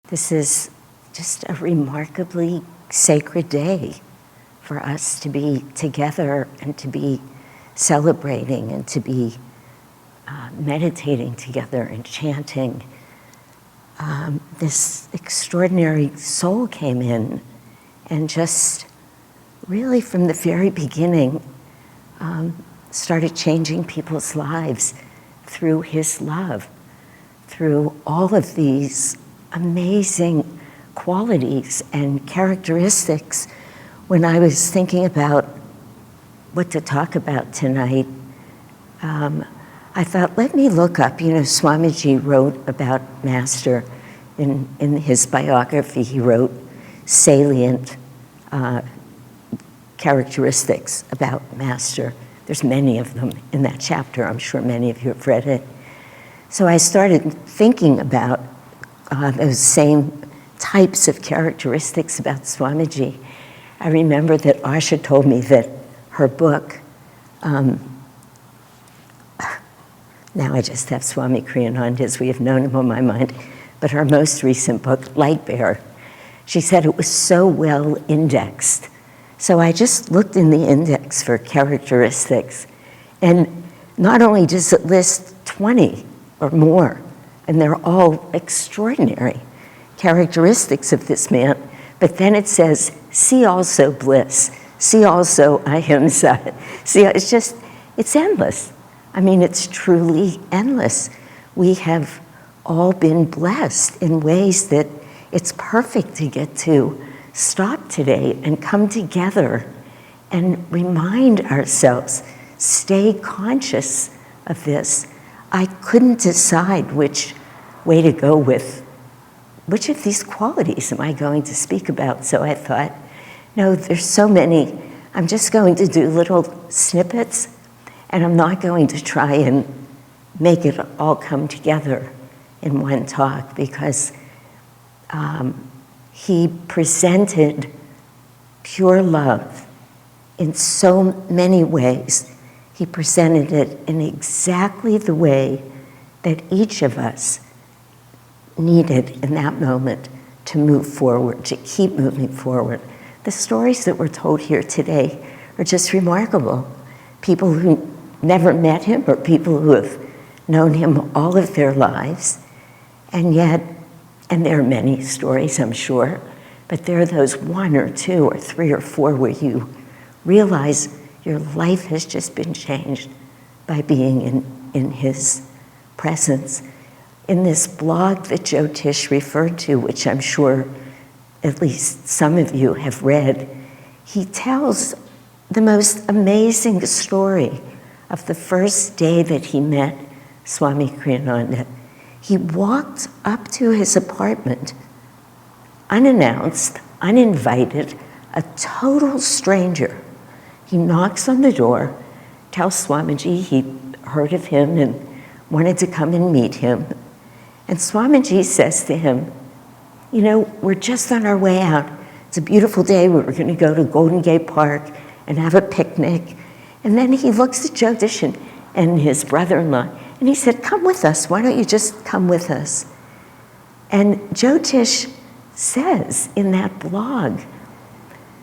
This is just a remarkably sacred day for us to be together and to be celebrating and to be meditating together and chanting. This extraordinary soul came in and just really from the very beginning started changing people's lives through his love, through all of these amazing qualities and characteristics. When I was thinking about what to talk about tonight, I thought, let me look up, Swamiji wrote about Master in his biography. He wrote salient characteristics about Master. There's many of them in that chapter. I'm sure many of you have read it. So I started thinking about those same types of characteristics about Swamiji. I remember that Asha told me that her book, now I just have Swami Kriyananda's, we have known him on my mind, but her most recent book, Light Bearer, she said it was so well indexed. So I just looked in the index for characteristics, and not only does it list 20 or more, and they're all extraordinary characteristics of this man, but then it says, see also bliss, see also ahimsa. See, it's endless. I mean, it's truly endless. We have all been blessed in ways that it's perfect to get to stop today and come together and remind ourselves, stay conscious of this. I couldn't decide which way to go with, which of these qualities am I going to speak about? So I thought, no, there's so many. I'm just going to do little snippets, and I'm not going to try and make it all come together in one talk, because he presented pure love in so many ways. He presented it in exactly the way that each of us needed in that moment to move forward, to keep moving forward. The stories that were told here today are just remarkable. People who never met him or people who have known him all of their lives, and yet, and there are many stories, I'm sure, but there are those one or two or three or four where you realize your life has just been changed by being in his presence. In this blog that Jyotish referred to, which I'm sure at least some of you have read, he tells the most amazing story of the first day that he met Swami Kriyananda. He walked up to his apartment, unannounced, uninvited, a total stranger. He knocks on the door, tells Swamiji he heard of him and wanted to come and meet him. And Swamiji says to him, we're just on our way out. It's a beautiful day. We were going to go to Golden Gate Park and have a picnic. And then he looks at Jyotish and his brother-in-law, and he said, come with us. Why don't you just come with us? And Jyotish says in that blog,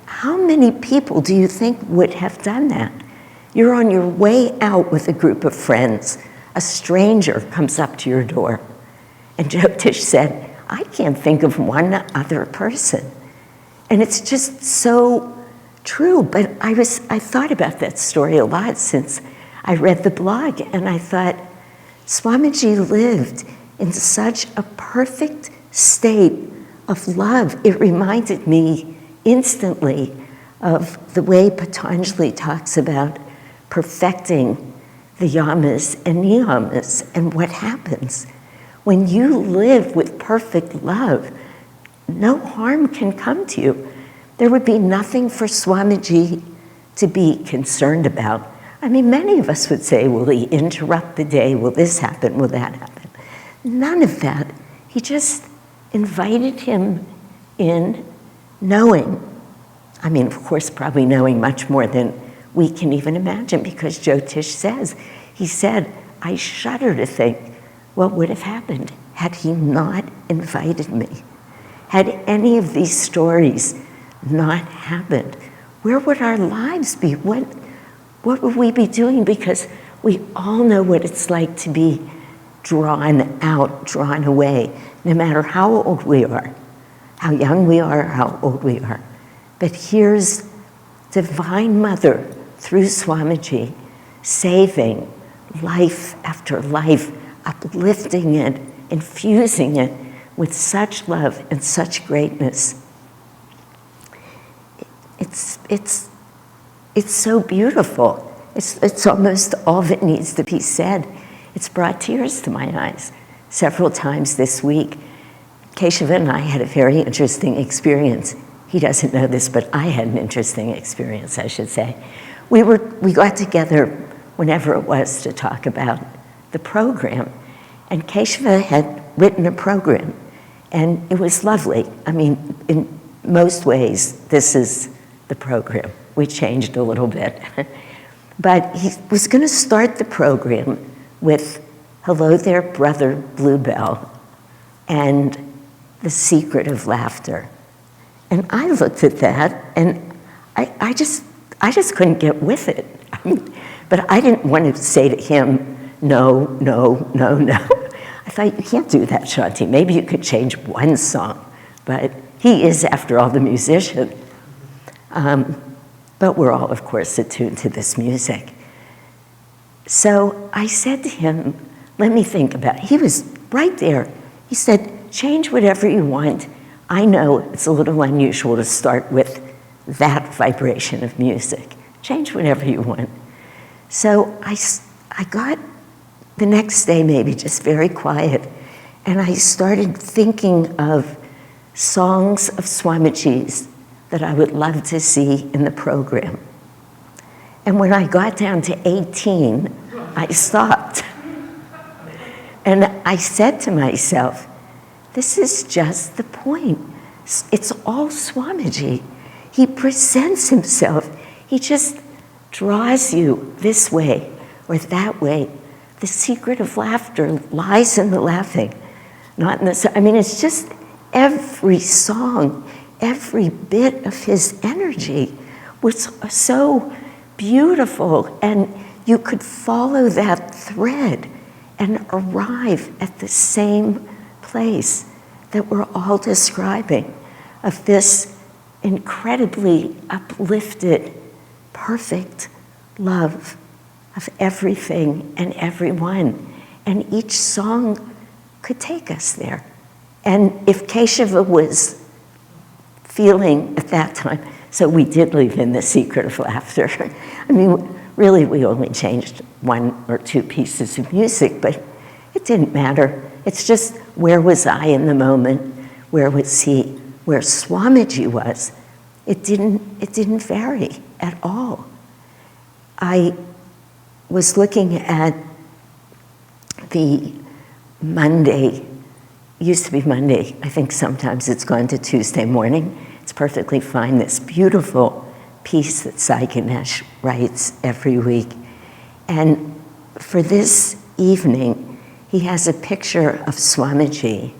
how many people do you think would have done that? You're on your way out with a group of friends. A stranger comes up to your door. And Jyotish said, I can't think of one other person. And it's just so true. But I thought about that story a lot since I read the blog, and I thought, Swamiji lived in such a perfect state of love. It reminded me instantly of the way Patanjali talks about perfecting the yamas and niyamas and what happens. When you live with perfect love, no harm can come to you. There would be nothing for Swamiji to be concerned about. I mean, many of us would say, will he interrupt the day? Will this happen? Will that happen? None of that. He just invited him in, knowing, I mean, of course, probably knowing much more than we can even imagine, because Jyotish says, he said, I shudder to think what would have happened had he not invited me. Had any of these stories not happened, where would our lives be? What would we be doing? Because we all know what it's like to be drawn out, drawn away, no matter how old we are, how young we are, how old we are. But here's Divine Mother through Swamiji saving life after life, uplifting it, infusing it with such love and such greatness. It's so beautiful. It's almost all that needs to be said. It's brought tears to my eyes several times this week. Keshava and I had a very interesting experience. He doesn't know this, but I had an interesting experience, I should say. We got together whenever it was to talk about the program, and Keshava had written a program, and it was lovely. I mean, in most ways, this is the program. We changed a little bit. But he was going to start the program with Hello There, Brother Bluebell, and The Secret of Laughter. And I looked at that, and I just couldn't get with it. But I didn't want to say to him, no, no, no, no. I thought, you can't do that, Shanti. Maybe you could change one song. But he is, after all, the musician. But we're all, of course, attuned to this music. So I said to him, let me think about it. He was right there. He said, change whatever you want. I know it's a little unusual to start with that vibration of music. Change whatever you want. So I got the next day maybe just very quiet, and I started thinking of songs of Swamiji's that I would love to see in the program. And when I got down to 18, I stopped. And I said to myself, this is just the point. It's all Swamiji. He presents himself. He just draws you this way or that way. The secret of laughter lies in the laughing, not in the, I mean, it's just every song, every bit of his energy was so beautiful, and you could follow that thread and arrive at the same place that we're all describing, of this incredibly uplifted, perfect love of everything and everyone. And each song could take us there. And if Keshava was feeling at that time, so we did leave in The Secret of Laughter. I mean, really, we only changed one or two pieces of music, but it didn't matter. It's just, where was I in the moment? Where was he? Where Swamiji was? It didn't vary at all. I was looking at the Monday, used to be Monday, I think sometimes it's gone to Tuesday morning. It's perfectly fine, this beautiful piece that Sai Ganesh writes every week. And for this evening, he has a picture of Swamiji,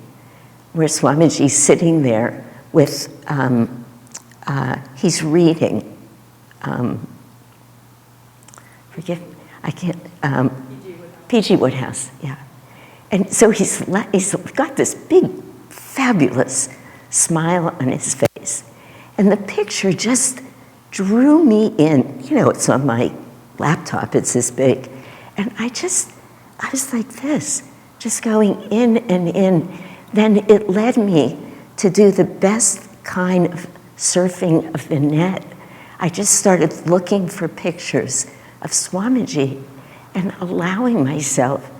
where Swamiji's sitting there with, he's reading, I can't, P.G. Woodhouse, yeah. And so he's got this big, fabulous smile on his face. And the picture just drew me in. You know, it's on my laptop, it's this big. And I was like this, just going in and in. Then it led me to do the best kind of surfing of the net. I just started looking for pictures of Swamiji and allowing myself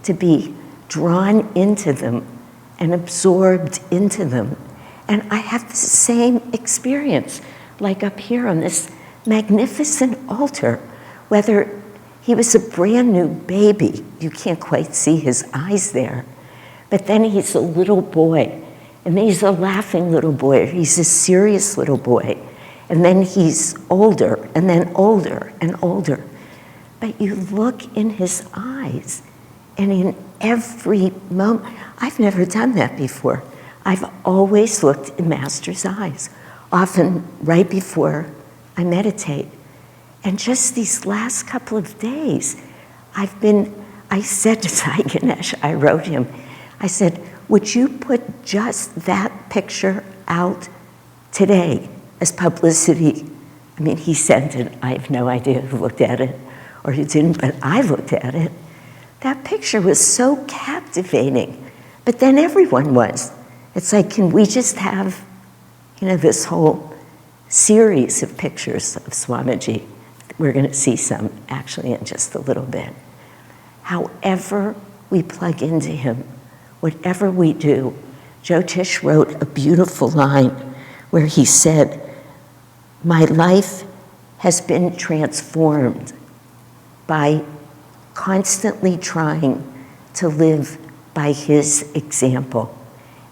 to be drawn into them and absorbed into them. And I had the same experience, like up here on this magnificent altar, whether he was a brand new baby, you can't quite see his eyes there, but then he's a little boy, and then he's a laughing little boy, he's a serious little boy, and then he's older, and then older and older. But you look in his eyes, and in every moment, I've never done that before. I've always looked in Master's eyes, often right before I meditate. And just these last couple of days, I said to Sai Ganesh, I wrote him, I said, would you put just that picture out today as publicity? I mean, he sent it. I have no idea who looked at it or who didn't, but I looked at it. That picture was so captivating, but then everyone was. It's like, can we just have, this whole series of pictures of Swamiji? We're going to see some actually in just a little bit. However we plug into him, whatever we do, Jyotish wrote a beautiful line where he said, my life has been transformed by constantly trying to live by his example.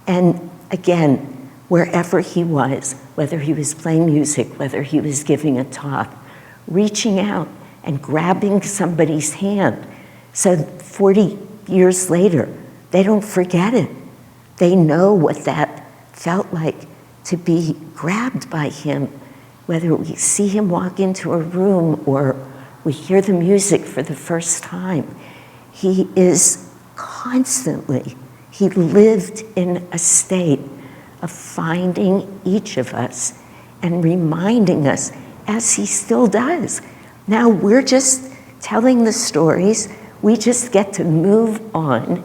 And again, wherever he was, whether he was playing music, whether he was giving a talk, reaching out and grabbing somebody's hand. So 40 years later, they don't forget it. They know what that felt like to be grabbed by him, whether we see him walk into a room or we hear the music for the first time. He is constantly, he lived in a state of finding each of us and reminding us, as he still does. Now we're just telling the stories. We just get to move on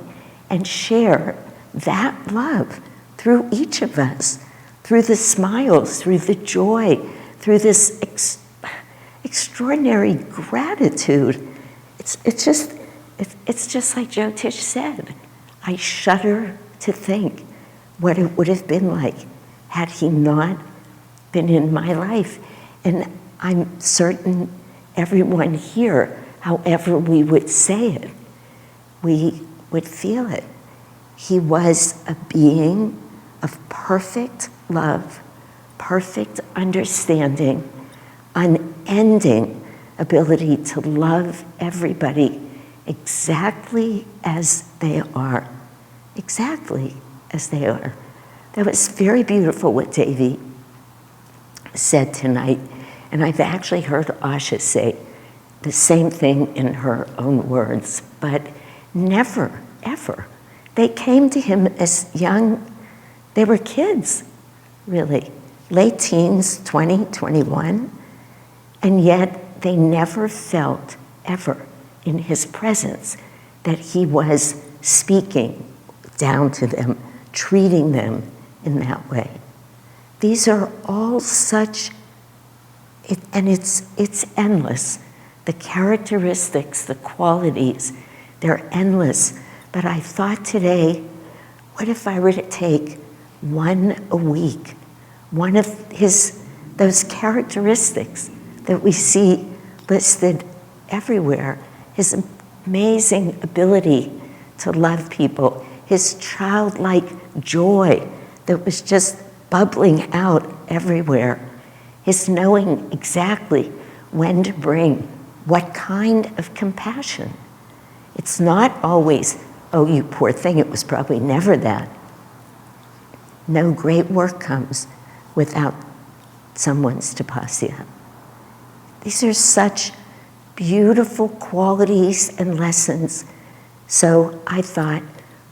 and share that love through each of us, through the smiles, through the joy, through this extraordinary gratitude. It's just like Jyotish said. I shudder to think what it would have been like had he not been in my life. And I'm certain everyone here, however we would say it, we would feel it. He was a being of perfect love, perfect understanding, unending ability to love everybody exactly as they are. Exactly as they are. That was very beautiful what Devi said tonight. And I've actually heard Asha say the same thing in her own words, but never, ever. They came to him as young, they were kids, really, late teens, 20, 21, and yet they never felt ever in his presence that he was speaking down to them, treating them in that way. These are all such, and it's endless. The characteristics, the qualities, they're endless. But I thought today, what if I were to take one a week, one of those characteristics that we see listed everywhere, his amazing ability to love people, his childlike joy that was just bubbling out everywhere, his knowing exactly when to bring what kind of compassion. It's not always, oh, you poor thing, it was probably never that. No great work comes without someone's tapasya. These are such beautiful qualities and lessons. So I thought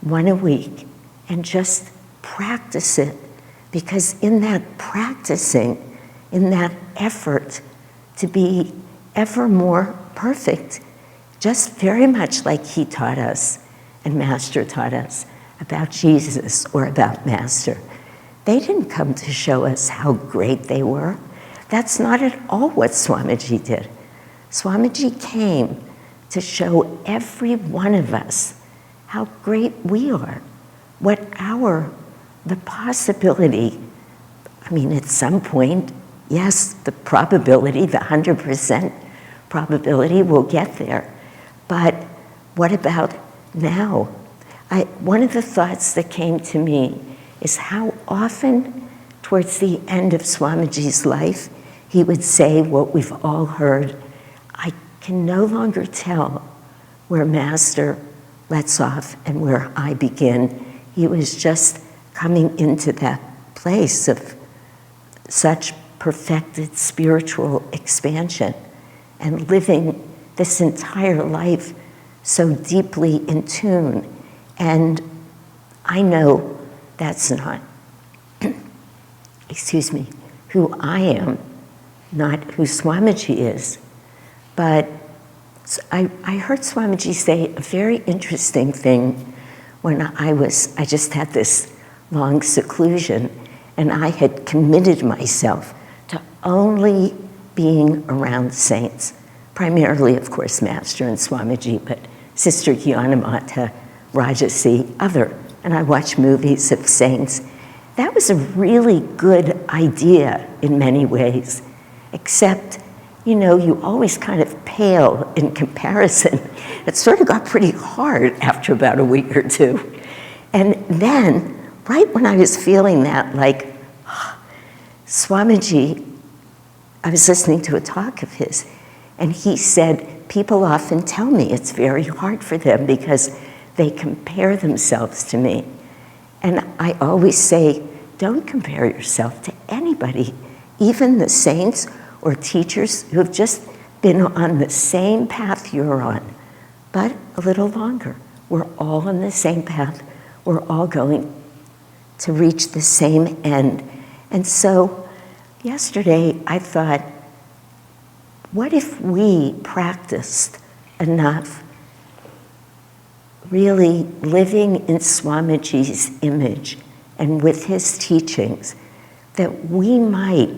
one a week and just practice it, because in that practicing, in that effort to be ever more perfect, just very much like he taught us and Master taught us about Jesus or about Master. They didn't come to show us how great they were. That's not at all what Swamiji did. Swamiji came to show every one of us how great we are, what the possibility, I mean, at some point, yes, the probability, the 100% probability will get there. But what about now? One of the thoughts that came to me is how often towards the end of Swamiji's life, he would say what we've all heard, I can no longer tell where Master lets off and where I begin. He was just coming into that place of such perfected spiritual expansion and living this entire life so deeply in tune. And I know that's not, excuse me, who I am, not who Swamiji is. But I heard Swamiji say a very interesting thing when I just had this long seclusion, and I had committed myself to only being around saints, primarily, of course, Master and Swamiji, but Sister Gyanamata, Rajasi, other, and I watched movies of saints. That was a really good idea in many ways, except, you know, you always kind of pale in comparison. It sort of got pretty hard after about a week or two. And then, right when I was feeling that, like, Swamiji, I was listening to a talk of his, and he said, people often tell me it's very hard for them because they compare themselves to me. And I always say, don't compare yourself to anybody, even the saints or teachers who have just been on the same path you're on, but a little longer. We're all on the same path. We're all going to reach the same end. And so yesterday I thought, what if we practiced enough really living in Swamiji's image and with his teachings, that we might,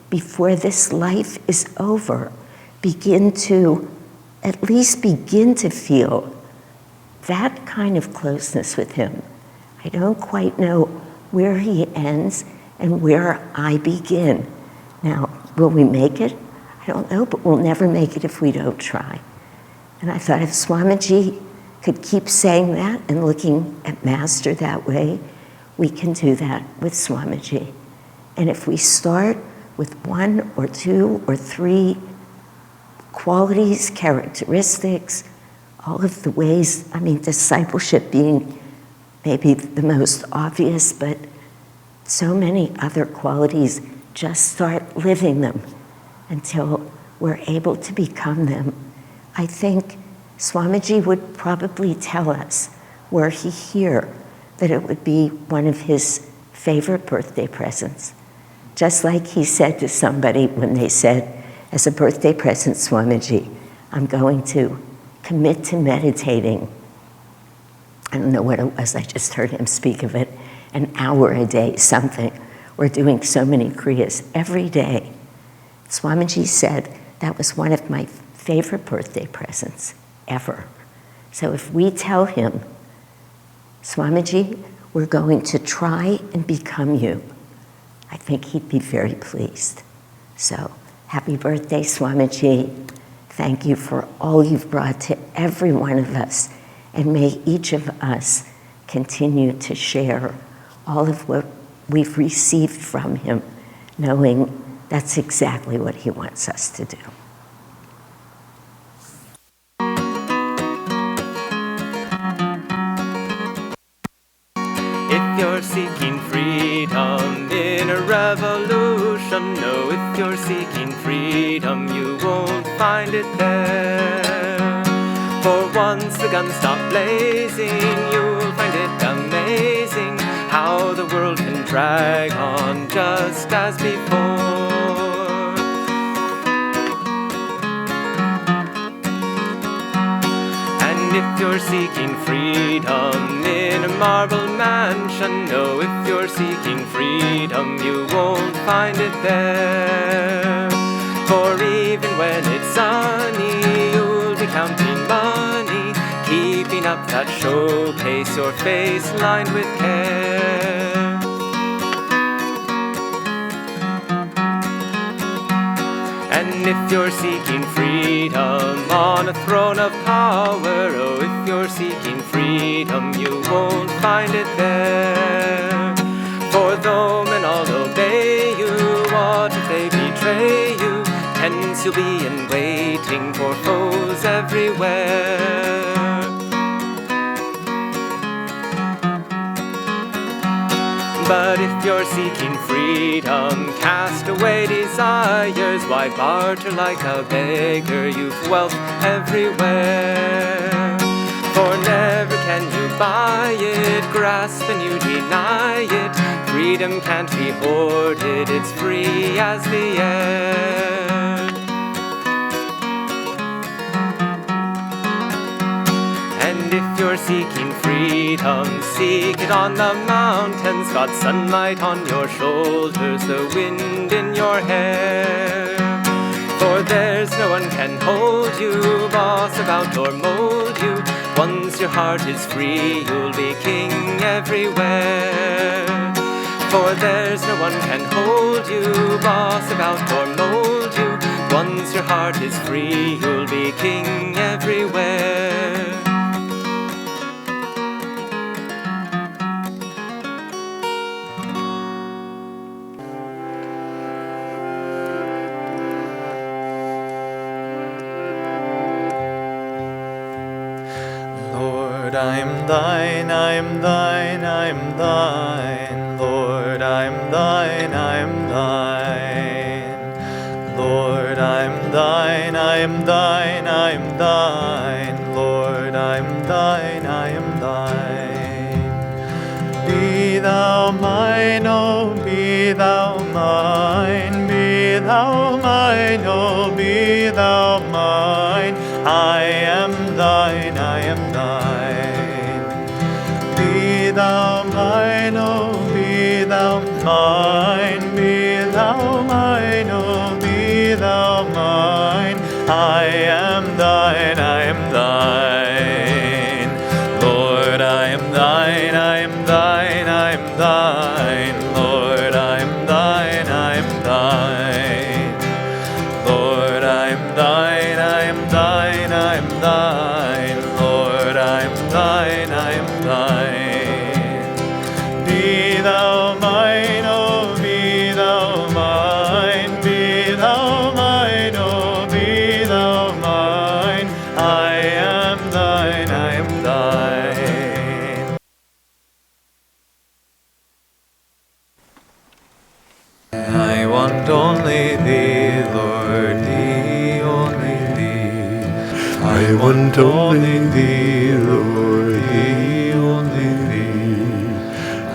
before this life is over, at least begin to feel that kind of closeness with him. I don't quite know where he ends and where I begin. Now, will we make it? I don't know, but we'll never make it if we don't try. And I thought if Swamiji could keep saying that and looking at Master that way, we can do that with Swamiji. And if we start with 1 or 2 or 3 qualities, characteristics, all of the ways, I mean, discipleship being maybe the most obvious, but so many other qualities, just start living them until we're able to become them. I think Swamiji would probably tell us, were he here, that it would be one of his favorite birthday presents. Just like he said to somebody when they said, as a birthday present, Swamiji, I'm going to commit to meditating. I don't know what it was, I just heard him speak of it, an hour a day, something. We're doing so many kriyas every day. Swamiji said that was one of my favorite birthday presents ever. So if we tell him, Swamiji, we're going to try and become you, I think he'd be very pleased. So happy birthday, Swamiji. Thank you for all you've brought to every one of us. And may each of us continue to share all of what we've received from him, knowing that's exactly what he wants us to do. If you're seeking freedom in a revolution, no, if you're seeking freedom, you won't find it there. For once the guns stop blazing, you'll find it amazing how the world can drag on just as before. And if you're seeking freedom in a marble mansion, no, if you're seeking freedom, you won't find it there. For even when it's sunny, you'll be counting money, keeping up that showcase, your face lined with care. And if you're seeking freedom on a throne of power, oh, if you're seeking freedom, you won't find it there. For though men all obey you, what if they betray you? Hence you'll be in waiting for foes everywhere. But if you're seeking freedom, cast away desires. Why barter like a beggar? You've wealth everywhere. For never can you buy it, grasp and you deny it. Freedom can't be hoarded, it's free as the air. And if you're seeking freedom, seek it on the mountains. Got sunlight on your shoulders, the wind in your hair. For there's no one can hold you, boss about or mold you. Once your heart is free, you'll be king everywhere. For there's no one can hold you, boss about or mold you. Once your heart is free, you'll be king everywhere. Lord, I am thine, I am thine, I am thine. Lord, I am thine, I am thine. Lord, I am thine, I am thine, I am thine. Lord, I am thine, I am thine. Be thou mine, oh, be thou mine. Be thou mine, oh, be thou mine. I am thine, I am thine. Be thou mine, oh, be thou mine. Be thou mine, oh, be thou mine. I am thine, I am thine. Lord, I am thine, I am thine, I am thine. Lord, I am thine, I am thine. Lord, I am thine, I am thine, I am thine. Lord, I am thine, I am thine. Be thou mine, oh, be thou mine. Be thou mine, oh, be thou mine. I am thine, I am thine. I want only thee, Lord, thee, only thee. I want only thee, Lord, thee, only thee.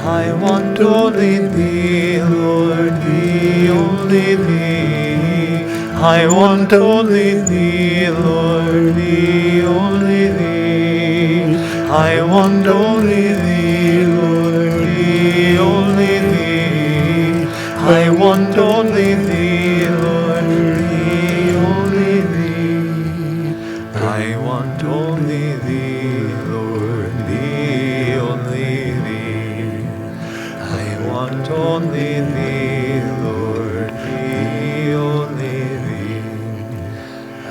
I want only thee, Lord, thee, only thee. I want only thee, Lord, thee, only thee. I want only thee, Lord, thee, only thee. I want only thee, Lord, thee, only thee. I want only thee, Lord, thee, only thee. I want only thee, Lord, thee, only thee.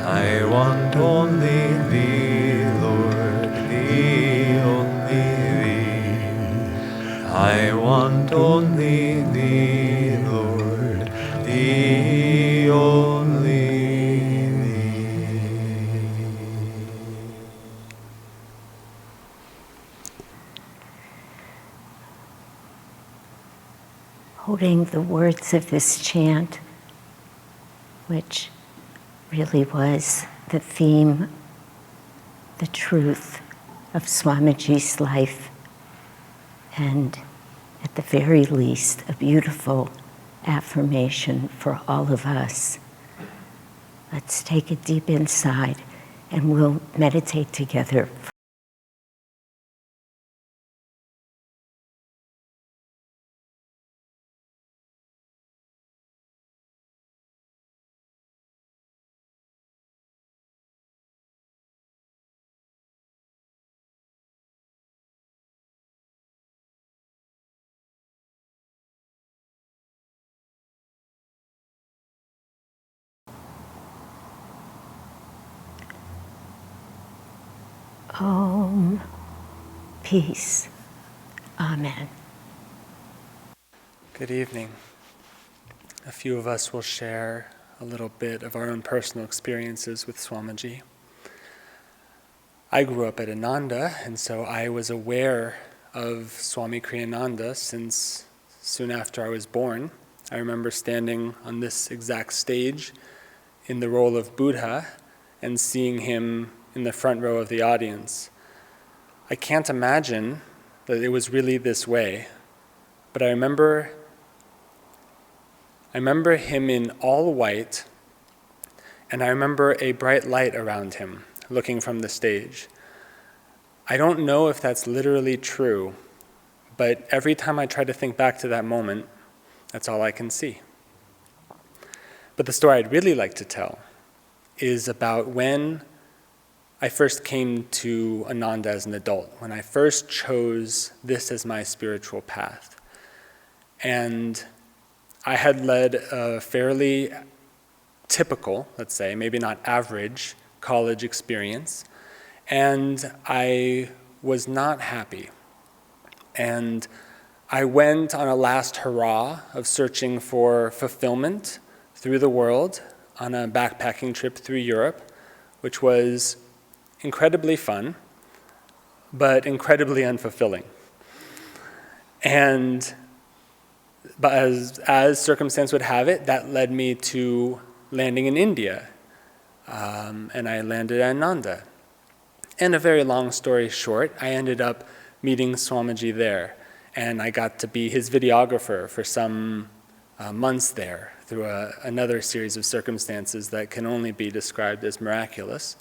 I want only thee, Lord, thee, only thee. I want only thee, Lord, thee, only thee. Holding the words of this chant, which really was the theme, the truth of Swamiji's life, and at the very least, a beautiful affirmation for all of us. Let's take a deep inside and we'll meditate together. Om. Peace. Amen. Good evening. A few of us will share a little bit of our own personal experiences with Swamiji. I grew up at Ananda, and so I was aware of Swami Kriyananda'a since soon after I was born. I remember standing on this exact stage in the role of Buddha and seeing him in the front row of the audience. I can't imagine that it was really this way, but I remember him in all white, and I remember a bright light around him looking from the stage. I don't know if that's literally true, but every time I try to think back to that moment, that's all I can see. But the story I'd really like to tell is about when I first came to Ananda as an adult, when I first chose this as my spiritual path. And I had led a fairly typical, let's say, maybe not average, college experience, and I was not happy. And I went on a last hurrah of searching for fulfillment through the world on a backpacking trip through Europe, which was incredibly fun, but incredibly unfulfilling. But as circumstance would have it, that led me to landing in India, and I landed at Ananda. And a very long story short, I ended up meeting Swamiji there, and I got to be his videographer for some months there through another series of circumstances that can only be described as miraculous.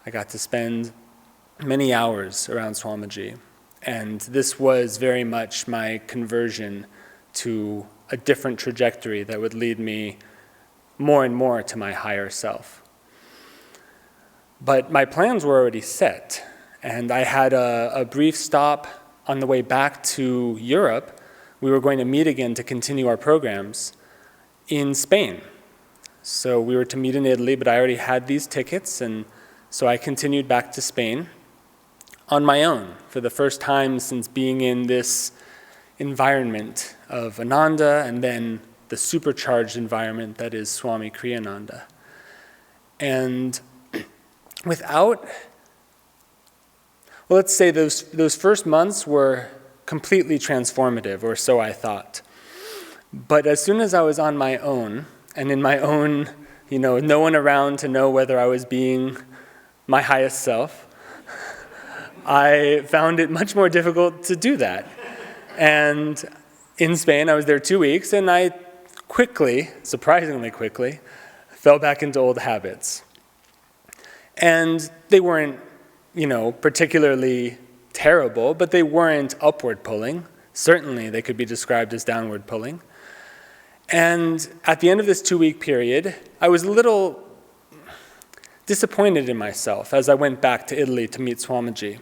I got to spend many hours around Swamiji, and this was very much my conversion to a different trajectory that would lead me more and more to my higher self. But my plans were already set, and I had a brief stop on the way back to Europe. We were going to meet again to continue our programs in Spain. So we were to meet in Italy, but I already had these tickets, and so I continued back to Spain on my own for the first time since being in this environment of Ananda and then the supercharged environment that is Swami Kriyananda'a. And let's say those first months were completely transformative, or so I thought. But as soon as I was on my own, and in my own, no one around to know whether I was being my highest self, I found it much more difficult to do that. And in Spain, I was there 2 weeks, and I surprisingly quickly, fell back into old habits. And they weren't, particularly terrible, but they weren't upward pulling. Certainly, they could be described as downward pulling. And at the end of this 2-week period, I was a little disappointed in myself as I went back to Italy to meet Swamiji.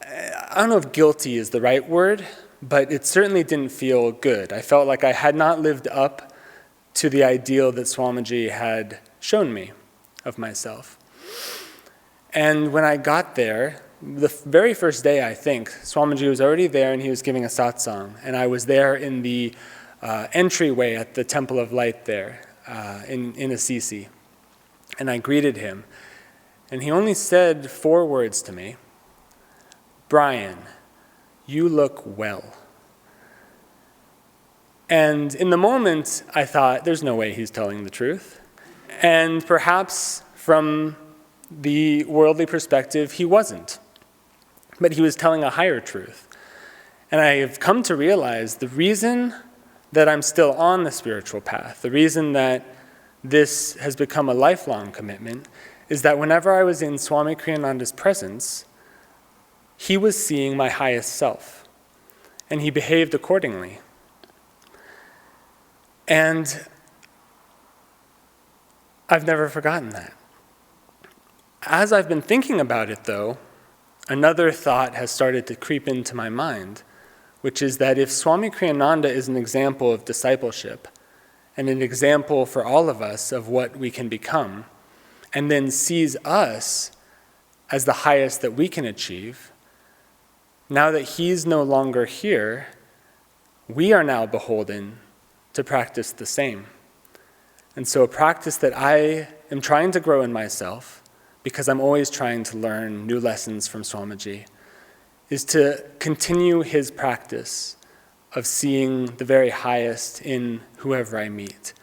I don't know if guilty is the right word, but it certainly didn't feel good. I felt like I had not lived up to the ideal that Swamiji had shown me of myself. And when I got there, the very first day, I think, Swamiji was already there and he was giving a satsang. And I was there in the entryway at the Temple of Light there in Assisi. And I greeted him. And he only said 4 words to me. "Brian, you look well." And in the moment, I thought, there's no way he's telling the truth. And perhaps from the worldly perspective, he wasn't. But he was telling a higher truth. And I have come to realize the reason that I'm still on the spiritual path, the reason that this has become a lifelong commitment, is that whenever I was in Swami Kriyananda's presence, he was seeing my highest self, and he behaved accordingly. And I've never forgotten that. As I've been thinking about it, though, another thought has started to creep into my mind, which is that if Swami Kriyananda is an example of discipleship, and an example for all of us of what we can become, and then sees us as the highest that we can achieve, now that he's no longer here, we are now beholden to practice the same. And so a practice that I am trying to grow in myself, because I'm always trying to learn new lessons from Swamiji, is to continue his practice of seeing the very highest in whoever I meet.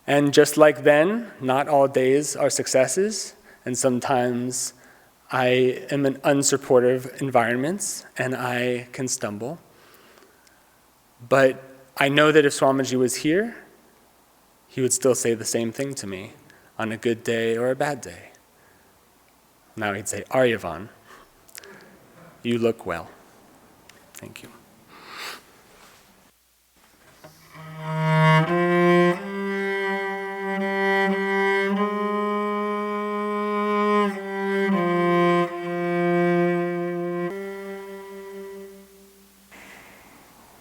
And just like then, not all days are successes, and sometimes I am in unsupportive environments and I can stumble. But I know that if Swamiji was here, he would still say the same thing to me on a good day or a bad day. Now he'd say, Aryavan, you look well. Thank you.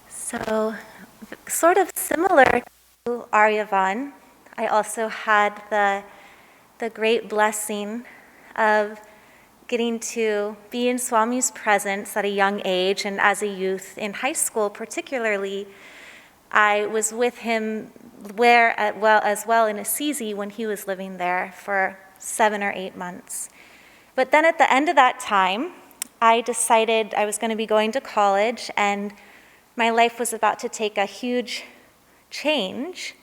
So, sort of similar to Aryavan, I also had the great blessing of getting to be in Swami's presence at a young age, and as a youth in high school particularly. I was with him as well in Assisi when he was living there for 7 or 8 months. But then at the end of that time, I decided I was going to be going to college, and my life was about to take a huge change.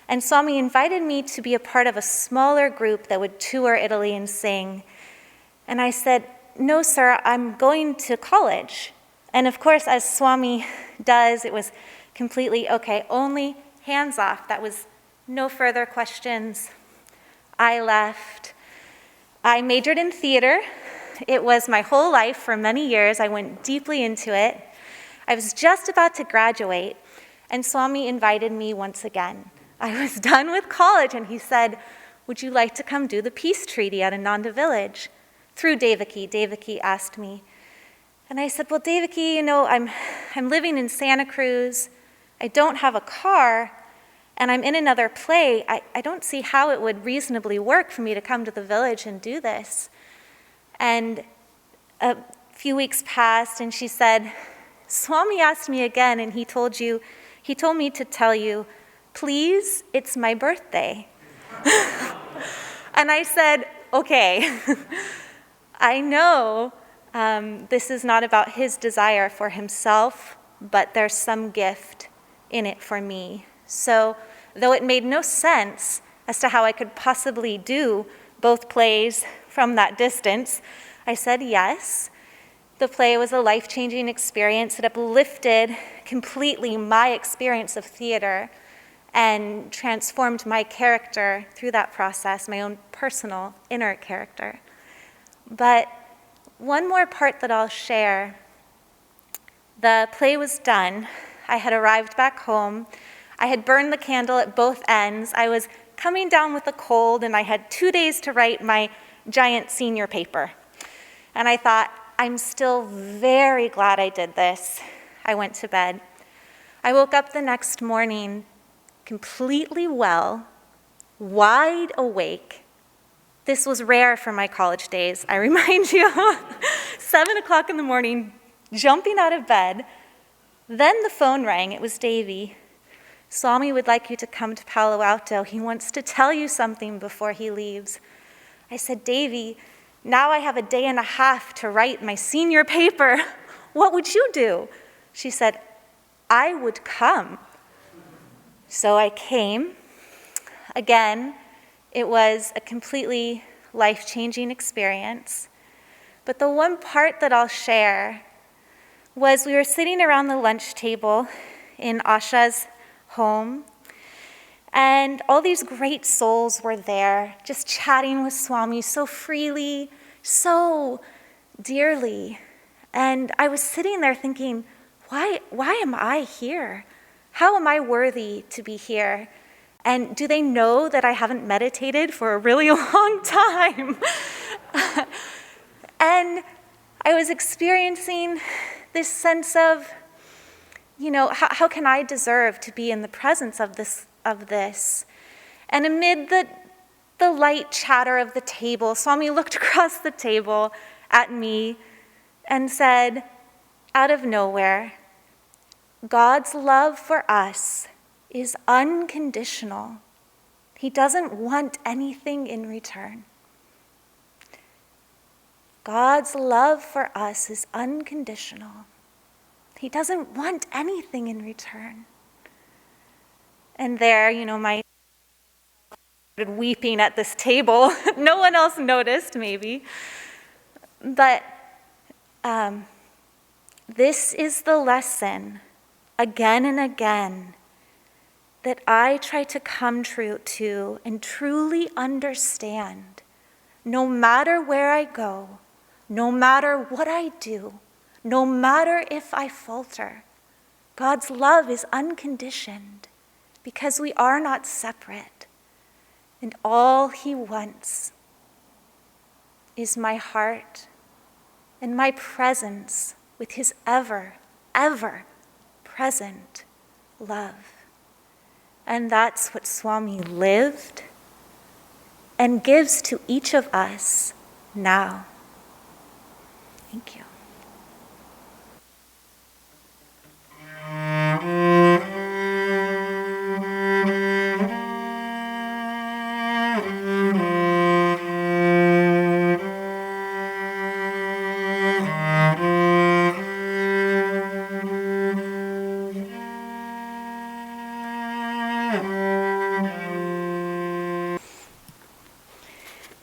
And Swami invited me to be a part of a smaller group that would tour Italy and sing. And I said, no, sir, I'm going to college. And of course, as Swami does, it was completely, okay, only hands off. That was no further questions. I left. I majored in theater. It was my whole life for many years. I went deeply into it. I was just about to graduate, and Swami invited me once again. I was done with college, and he said, would you like to come do the peace treaty at Ananda Village? Through Devaki. Devaki asked me. And I said, well, Devaki, I'm living in Santa Cruz. I don't have a car, and I'm in another play. I don't see how it would reasonably work for me to come to the village and do this. And a few weeks passed, and she said, Swami asked me again, and he told me to tell you, please, it's my birthday. And I said, okay. I know this is not about his desire for himself, but there's some gift in it for me. So, though it made no sense as to how I could possibly do both plays from that distance, I said yes. The play was a life-changing experience. It uplifted completely my experience of theater and transformed my character through that process, my own personal inner character. But one more part that I'll share. The play was done. I had arrived back home. I had burned the candle at both ends. I was coming down with a cold, and I had 2 days to write my giant senior paper. And I thought, I'm still very glad I did this. I went to bed. I woke up the next morning completely well, wide awake. This was rare for my college days, I remind you. 7 o'clock in the morning, jumping out of bed. Then the phone rang. It was Devi. Swami would like you to come to Palo Alto. He wants to tell you something before he leaves. I said, Devi, now I have a day and a half to write my senior paper. What would you do? She said, I would come. So I came. Again, it was a completely life-changing experience. But the one part that I'll share was we were sitting around the lunch table in Asha's home, and all these great souls were there, just chatting with Swami so freely, so dearly. And I was sitting there thinking, why am I here? How am I worthy to be here? And do they know that I haven't meditated for a really long time? And I was experiencing this sense of, how can I deserve to be in the presence of this? And amid the light chatter of the table, Swami looked across the table at me and said, out of nowhere, God's love for us is unconditional. He doesn't want anything in return. God's love for us is unconditional. He doesn't want anything in return. And there, my started weeping at this table. No one else noticed, maybe. But this is the lesson, again and again, that I try to come true to and truly understand. No matter where I go, no matter what I do, no matter if I falter, God's love is unconditioned because we are not separate. And all He wants is my heart and my presence with His ever, ever present love. And that's what Swami lived and gives to each of us now. Thank you.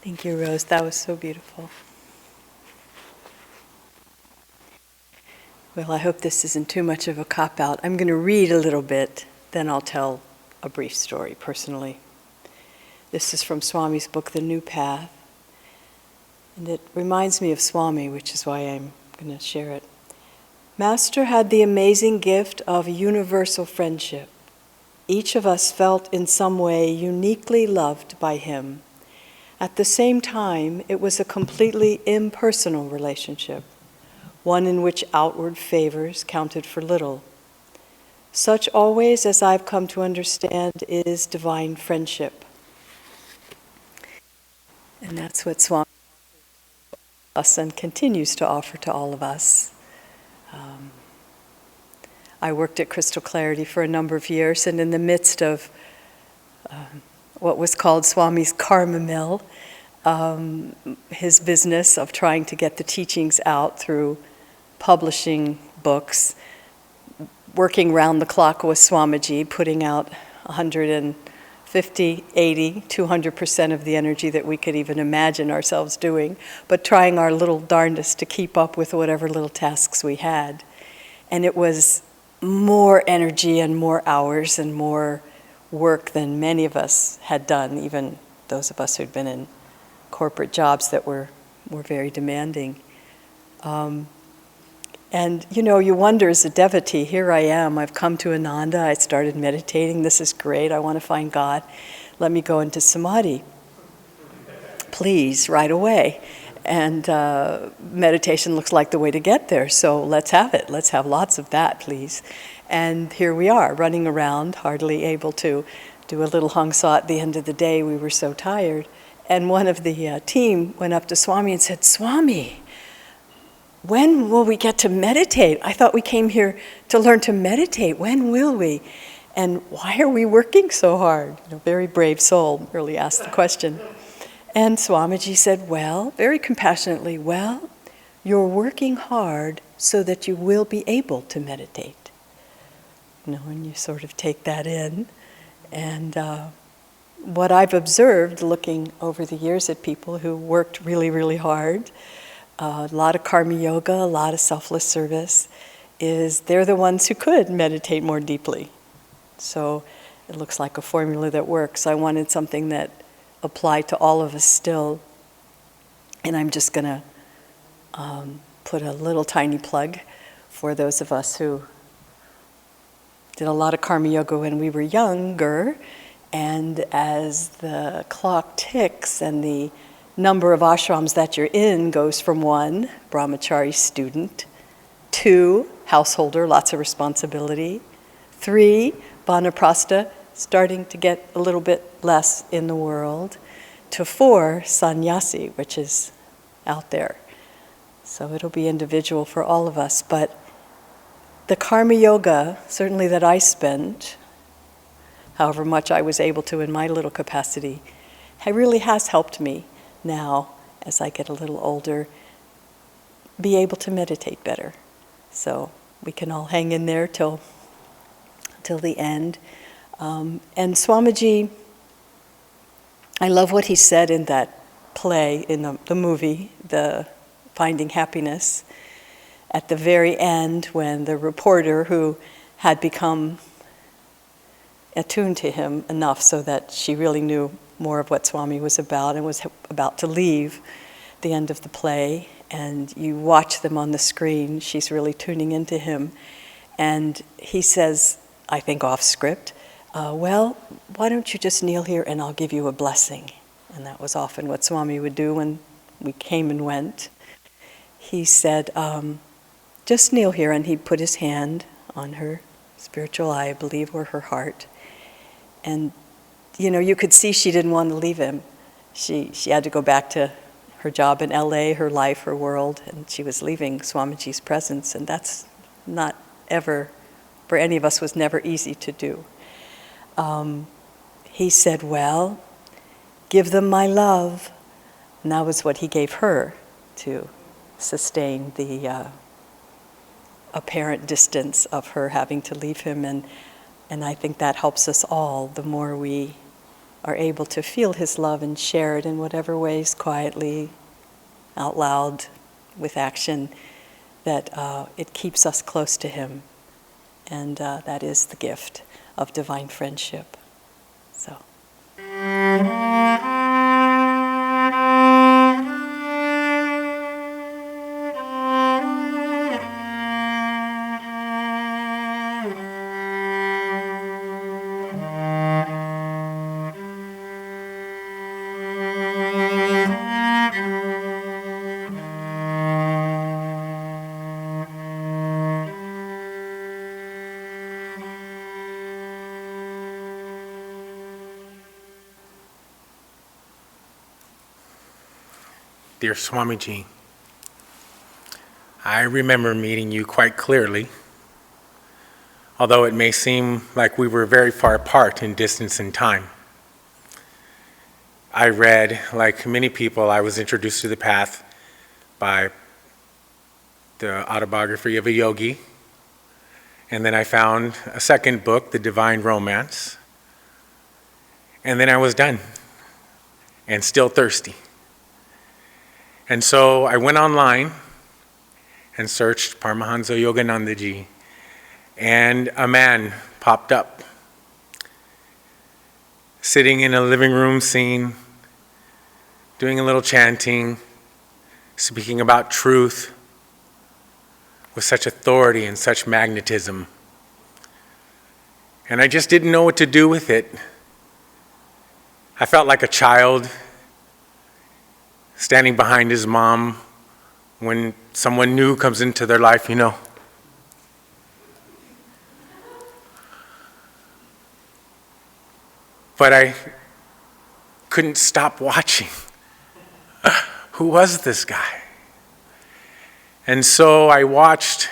Thank you, Rose. That was so beautiful. Well, I hope this isn't too much of a cop-out. I'm going to read a little bit, then I'll tell a brief story personally. This is from Swami's book, The New Path, and it reminds me of Swami, which is why I'm going to share it. Master had the amazing gift of universal friendship. Each of us felt in some way uniquely loved by him. At the same time, it was a completely impersonal relationship, one in which outward favors counted for little. Such always, as I've come to understand, is divine friendship. And that's what Swami offers us and continues to offer to all of us. I worked at Crystal Clarity for a number of years, and in the midst of what was called Swami's Karma Mill, his business of trying to get the teachings out through publishing books, working round the clock with Swamiji, putting out 150, 80, 200% of the energy that we could even imagine ourselves doing, but trying our little darndest to keep up with whatever little tasks we had. And it was more energy and more hours and more work than many of us had done, even those of us who'd been in corporate jobs that were very demanding. And you wonder as a devotee, here I am, I've come to Ananda, I started meditating, this is great, I want to find God, let me go into samadhi. Please, right away. And meditation looks like the way to get there, so let's have it, let's have lots of that, please. And here we are, running around, hardly able to do a little hang sa at the end of the day, we were so tired. And one of the team went up to Swami and said, Swami, when will we get to meditate? I thought we came here to learn to meditate. When will we? And why are we working so hard? Very brave soul really asked the question. And Swamiji said, very compassionately, you're working hard so that you will be able to meditate. And you sort of take that in. And what I've observed looking over the years at people who worked really, really hard, a lot of karma yoga, a lot of selfless service, is they're the ones who could meditate more deeply. So it looks like a formula that works. I wanted something that applied to all of us still. And I'm just going to put a little tiny plug for those of us who did a lot of karma yoga when we were younger. And as the clock ticks and the number of ashrams that you're in goes from 1, brahmachari student, 2, householder, lots of responsibility, 3, vanaprastha, starting to get a little bit less in the world, to 4, sannyasi, which is out there. So it'll be individual for all of us. But the karma yoga, certainly that I spent, however much I was able to in my little capacity, really has helped me now, as I get a little older, be able to meditate better. So we can all hang in there till the end. And Swamiji, I love what he said in that play, in the movie, the Finding Happiness, at the very end when the reporter who had become attuned to him enough so that she really knew more of what Swami was about and was about to leave the end of the play, and you watch them on the screen, she's really tuning into him, and he says, I think off script, well, why don't you just kneel here and I'll give you a blessing. And that was often what Swami would do when we came and went. He said, just kneel here, and he'd put his hand on her spiritual eye, I believe, or her heart. And, you could see she didn't want to leave him. She had to go back to her job in LA, her life, her world, and she was leaving Swamiji's presence, and that's not ever, for any of us, was never easy to do. He said, well, give them my love. And that was what he gave her to sustain the apparent distance of her having to leave him. And I think that helps us all, the more we are able to feel his love and share it in whatever ways, quietly, out loud, with action, that it keeps us close to him. And that is the gift of divine friendship. So. Dear Swamiji, I remember meeting you quite clearly, although it may seem like we were very far apart in distance and time. I read, like many people, I was introduced to the path by the autobiography of a yogi, and then I found a second book, The Divine Romance, and then I was done, and still thirsty. And so I went online and searched Paramhansa Yogananda ji, and a man popped up, sitting in a living room scene, doing a little chanting, speaking about truth with such authority and such magnetism. And I just didn't know what to do with it. I felt like a child standing behind his mom when someone new comes into their life, But I couldn't stop watching. Who was this guy? And so I watched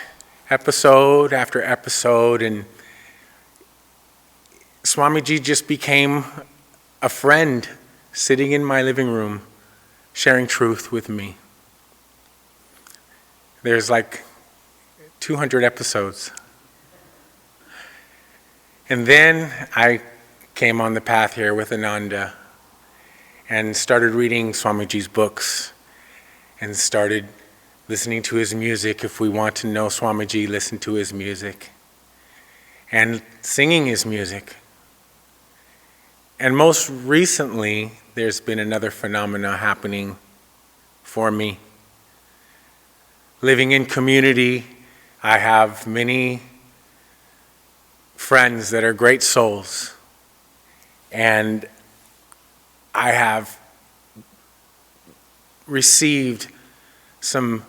episode after episode, and Swamiji just became a friend sitting in my living room, sharing truth with me. There's like 200 episodes. And then I came on the path here with Ananda and started reading Swamiji's books and started listening to his music. If we want to know Swamiji, listen to his music. And singing his music. And most recently, there's been another phenomena happening for me. Living in community, I have many friends that are great souls. And I have received some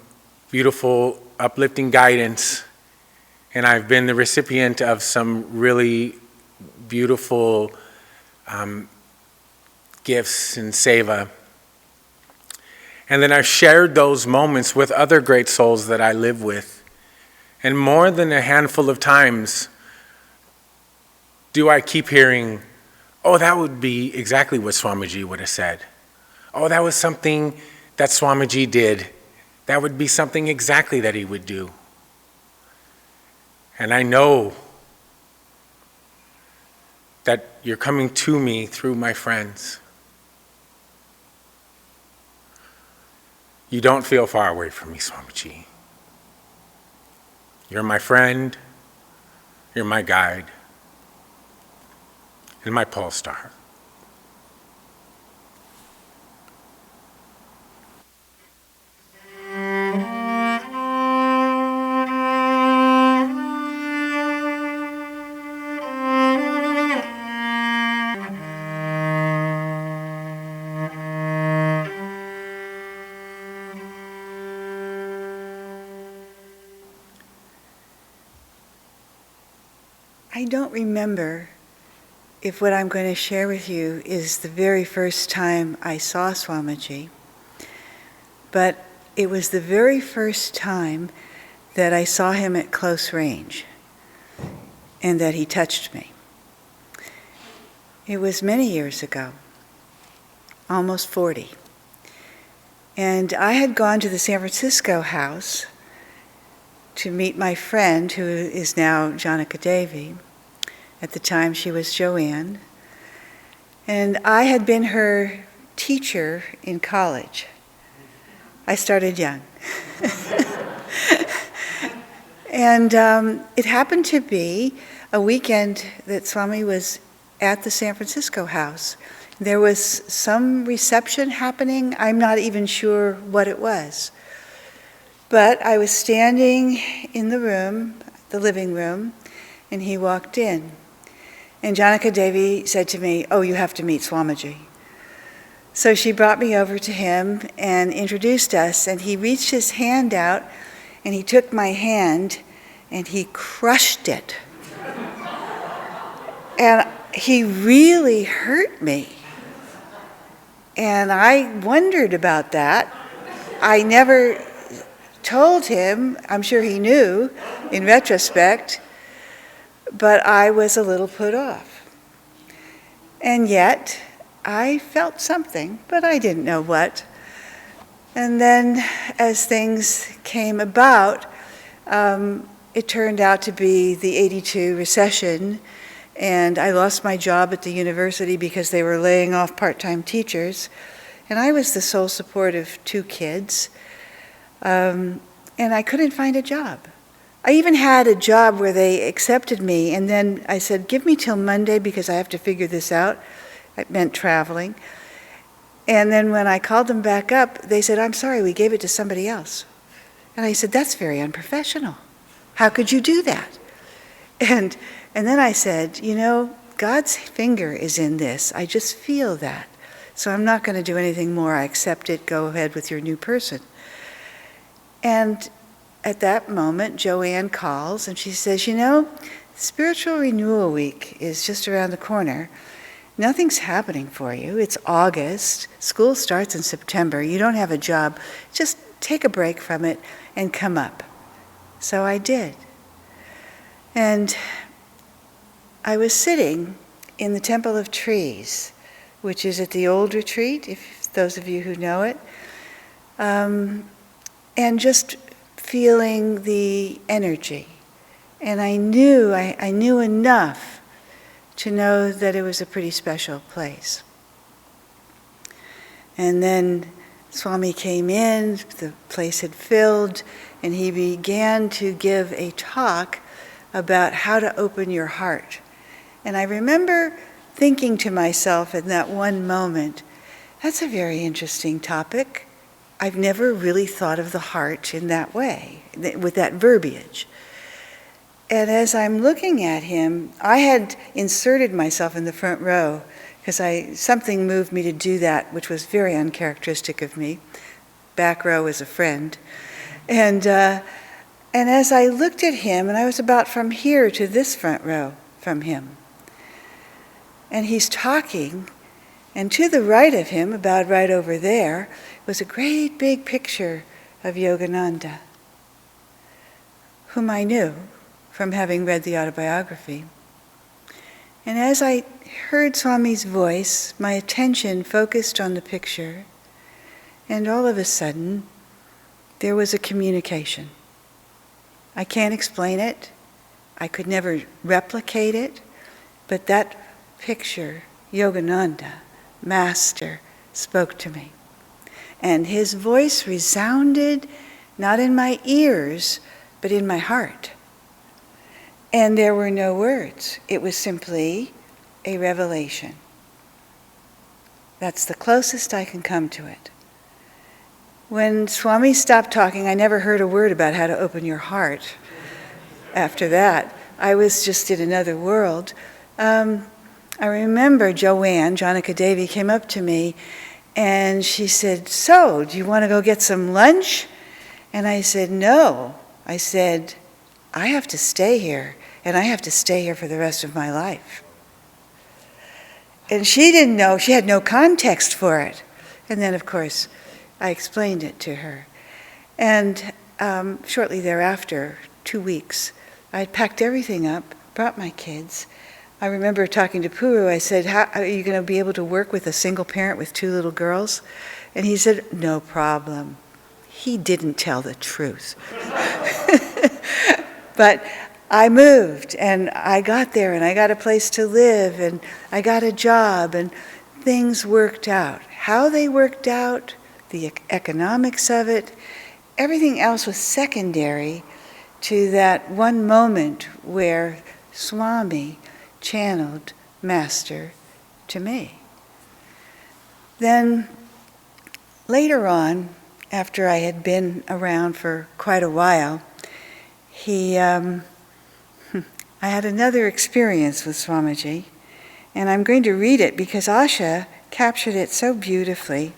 beautiful, uplifting guidance, and I've been the recipient of some really beautiful gifts and seva. And then I've shared those moments with other great souls that I live with. And more than a handful of times do I keep hearing, oh, that would be exactly what Swamiji would have said. Oh, that was something that Swamiji did. That would be something exactly that he would do. And I know that you're coming to me through my friends. You don't feel far away from me, Swamiji. You're my friend, you're my guide, and my pole star. I don't remember if what I'm going to share with you is the very first time I saw Swamiji, but it was the very first time that I saw him at close range and that he touched me. It was many years ago, almost 40. And I had gone to the San Francisco house to meet my friend, who is now Devi. At the time she was Joanne. And I had been her teacher in college. I started young. And it happened to be a weekend that Swami was at the San Francisco house. There was some reception happening. I'm not even sure what it was. But I was standing in the room, the living room, and he walked in. And Devi said to me, "Oh, you have to meet Swamiji." So she brought me over to him and introduced us, and he reached his hand out, and he took my hand, and he crushed it. And he really hurt me. And I wondered about that. I never told him, I'm sure he knew in retrospect, but I was a little put off. And yet, I felt something, but I didn't know what. And then, as things came about, it turned out to be the '82 recession, and I lost my job at the university because they were laying off part-time teachers, and I was the sole support of 2 kids, and I couldn't find a job. I even had a job where they accepted me, and then I said, "Give me till Monday because I have to figure this out." It meant traveling. And then when I called them back up, they said, "I'm sorry, we gave it to somebody else." And I said, "That's very unprofessional. How could you do that?" And then I said, "You know, God's finger is in this. I just feel that. So I'm not going to do anything more. I accept it. Go ahead with your new person." And at that moment, Joanne calls and she says, "You know, Spiritual Renewal Week is just around the corner. Nothing's happening for you. It's August. School starts in September. You don't have a job. Just take a break from it and come up." So I did. And I was sitting in the Temple of Trees, which is at the old retreat, if those of you who know it, and just feeling the energy. And I knew enough to know that it was a pretty special place. And then Swami came in, the place had filled, and he began to give a talk about how to open your heart. And I remember thinking to myself in that one moment, that's a very interesting topic. I've never really thought of the heart in that way, with that verbiage. And as I'm looking at him, I had inserted myself in the front row because something moved me to do that, which was very uncharacteristic of me. Back row is a friend. And as I looked at him, and I was about from here to this front row from him, and he's talking, and to the right of him, about right over there, was a great big picture of Yogananda, whom I knew from having read the autobiography. And as I heard Swami's voice, my attention focused on the picture, and all of a sudden, there was a communication. I can't explain it. I could never replicate it, but that picture, Yogananda, Master, spoke to me. And his voice resounded not in my ears, but in my heart. And there were no words. It was simply a revelation. That's the closest I can come to it. When Swami stopped talking, I never heard a word about how to open your heart. After that, I was just in another world. I remember Joanne, Janaka Devi, came up to me and she said, "So, do you want to go get some lunch?" And I said, "No." I said, "I have to stay here, and I have to stay here for the rest of my life." And she didn't know, she had no context for it. And then, of course, I explained it to her. And shortly thereafter, 2 weeks, I packed everything up, brought my kids. I remember talking to Puru, I said, "How are you going to be able to work with a single parent with 2 little girls?" And he said, "No problem." He didn't tell the truth. But I moved, and I got there, and I got a place to live, and I got a job, and things worked out. How they worked out, the economics of it, everything else was secondary to that one moment where Swami channeled Master to me. Then later on, after I had been around for quite a while, I had another experience with Swamiji, and I'm going to read it because Asha captured it so beautifully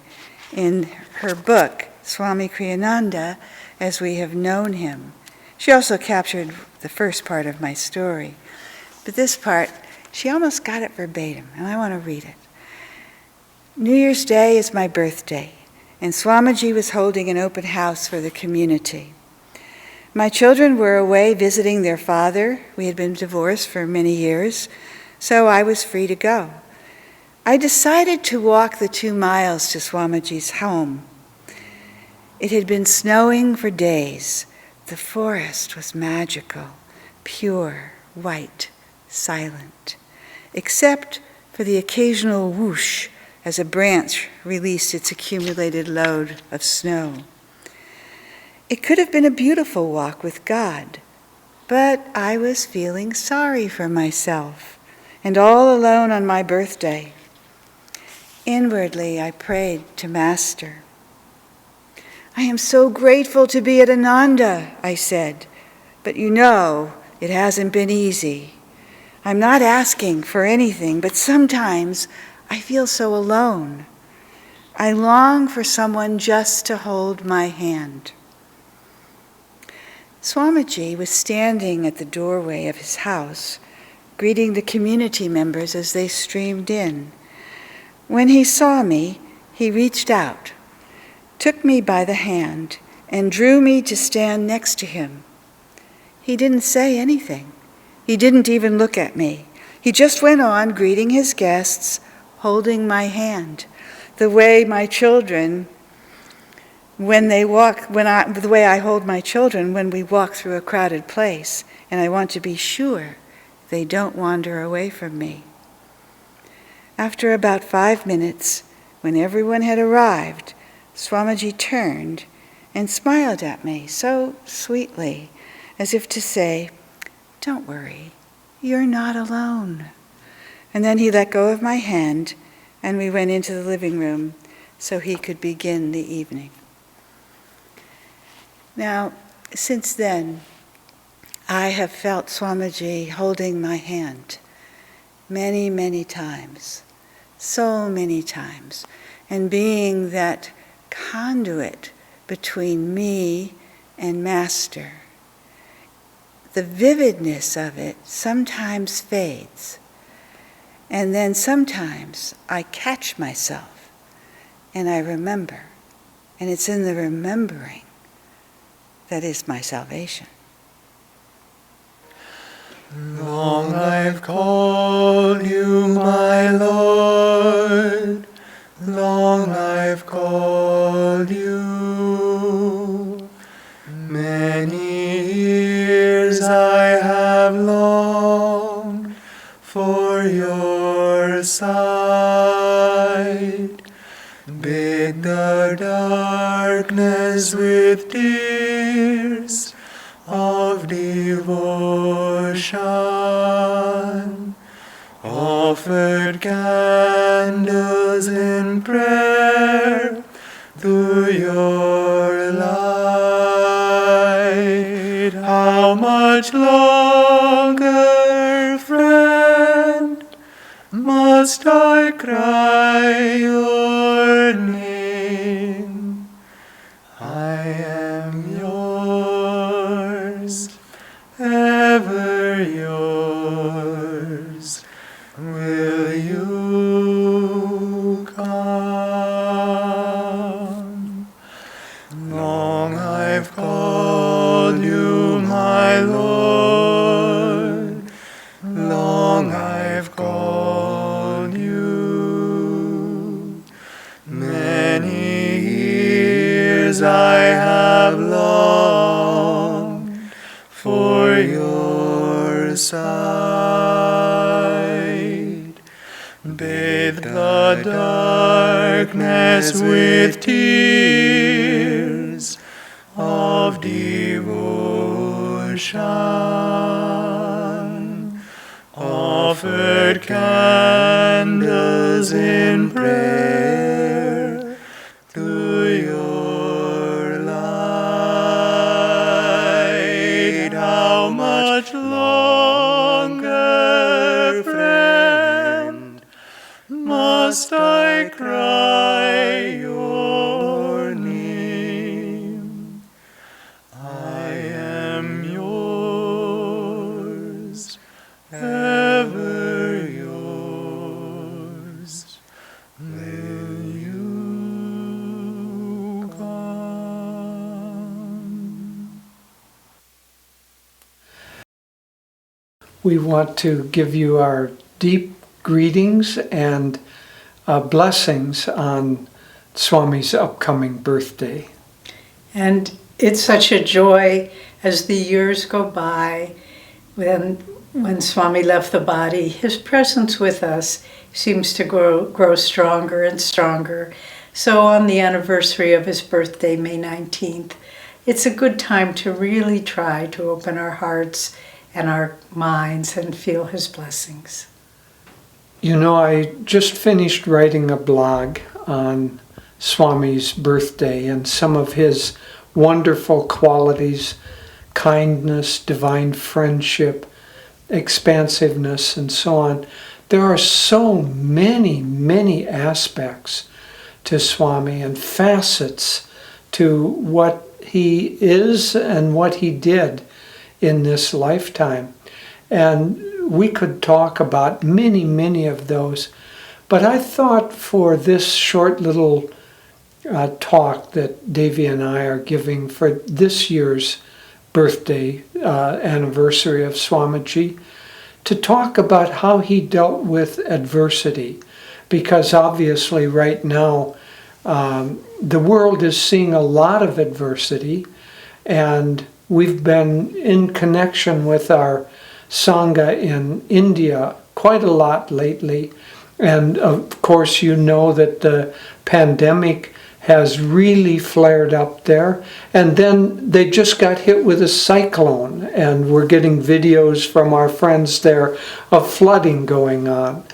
in her book, Swami Kriyananda'a, as we have known him. She also captured the first part of my story. But this part, she almost got it verbatim, and I want to read it. New Year's Day is my birthday, and Swamiji was holding an open house for the community. My children were away visiting their father. We had been divorced for many years, so I was free to go. I decided to walk the 2 miles to Swamiji's home. It had been snowing for days. The forest was magical, pure, white, silent, except for the occasional whoosh as a branch released its accumulated load of snow. It could have been a beautiful walk with God, but I was feeling sorry for myself, and all alone on my birthday. Inwardly, I prayed to Master. "I am so grateful to be at Ananda," I said, "but you know it hasn't been easy. I'm not asking for anything, but sometimes I feel so alone. I long for someone just to hold my hand." Swamiji was standing at the doorway of his house, greeting the community members as they streamed in. When he saw me, he reached out, took me by the hand, and drew me to stand next to him. He didn't say anything. He didn't even look at me. He just went on greeting his guests, holding my hand, the way my children, the way I hold my children when we walk through a crowded place, and I want to be sure they don't wander away from me. After about 5 minutes, when everyone had arrived, Swamiji turned and smiled at me so sweetly, as if to say, "Don't worry, you're not alone." And then he let go of my hand, and we went into the living room so he could begin the evening. Now, since then, I have felt Swamiji holding my hand many, many times, so many times, and being that conduit between me and Master. The vividness of it sometimes fades, and then sometimes I catch myself and I remember, and it's in the remembering that is my salvation. Long I've called you, my Lord, long I've called you. Many years I have longed for your sight. Bathe the darkness with tears of devotion. Offered candles in prayer to your light. How much longer, friend, must I cry your name? I am yours, ever yours. Will you come? Long I've called you, my Lord. Long I've called you. Many years I have longed for your sight. Bathe the darkness with tears of devotion. Offered candles in prayer to your light. How much longer, friend, must I cry your name? I am yours, ever yours. Will you come? We want to give you our deep greetings and blessings on Swami's upcoming birthday. And it's such a joy as the years go by. When Swami left the body, his presence with us seems to grow stronger and stronger. So on the anniversary of his birthday, May 19th, it's a good time to really try to open our hearts and our minds and feel his blessings. You know, I just finished writing a blog on Swami's birthday and some of his wonderful qualities, kindness, divine friendship, expansiveness, and so on. There are so many, many aspects to Swami and facets to what he is and what he did in this lifetime. And we could talk about many, many of those. But I thought for this short little talk that Devi and I are giving for this year's birthday anniversary of Swamiji, to talk about how he dealt with adversity. Because obviously right now, the world is seeing a lot of adversity, and we've been in connection with our Sangha in India quite a lot lately. And of course, you know that the pandemic has really flared up there. And then they just got hit with a cyclone, and we're getting videos from our friends there of flooding going on.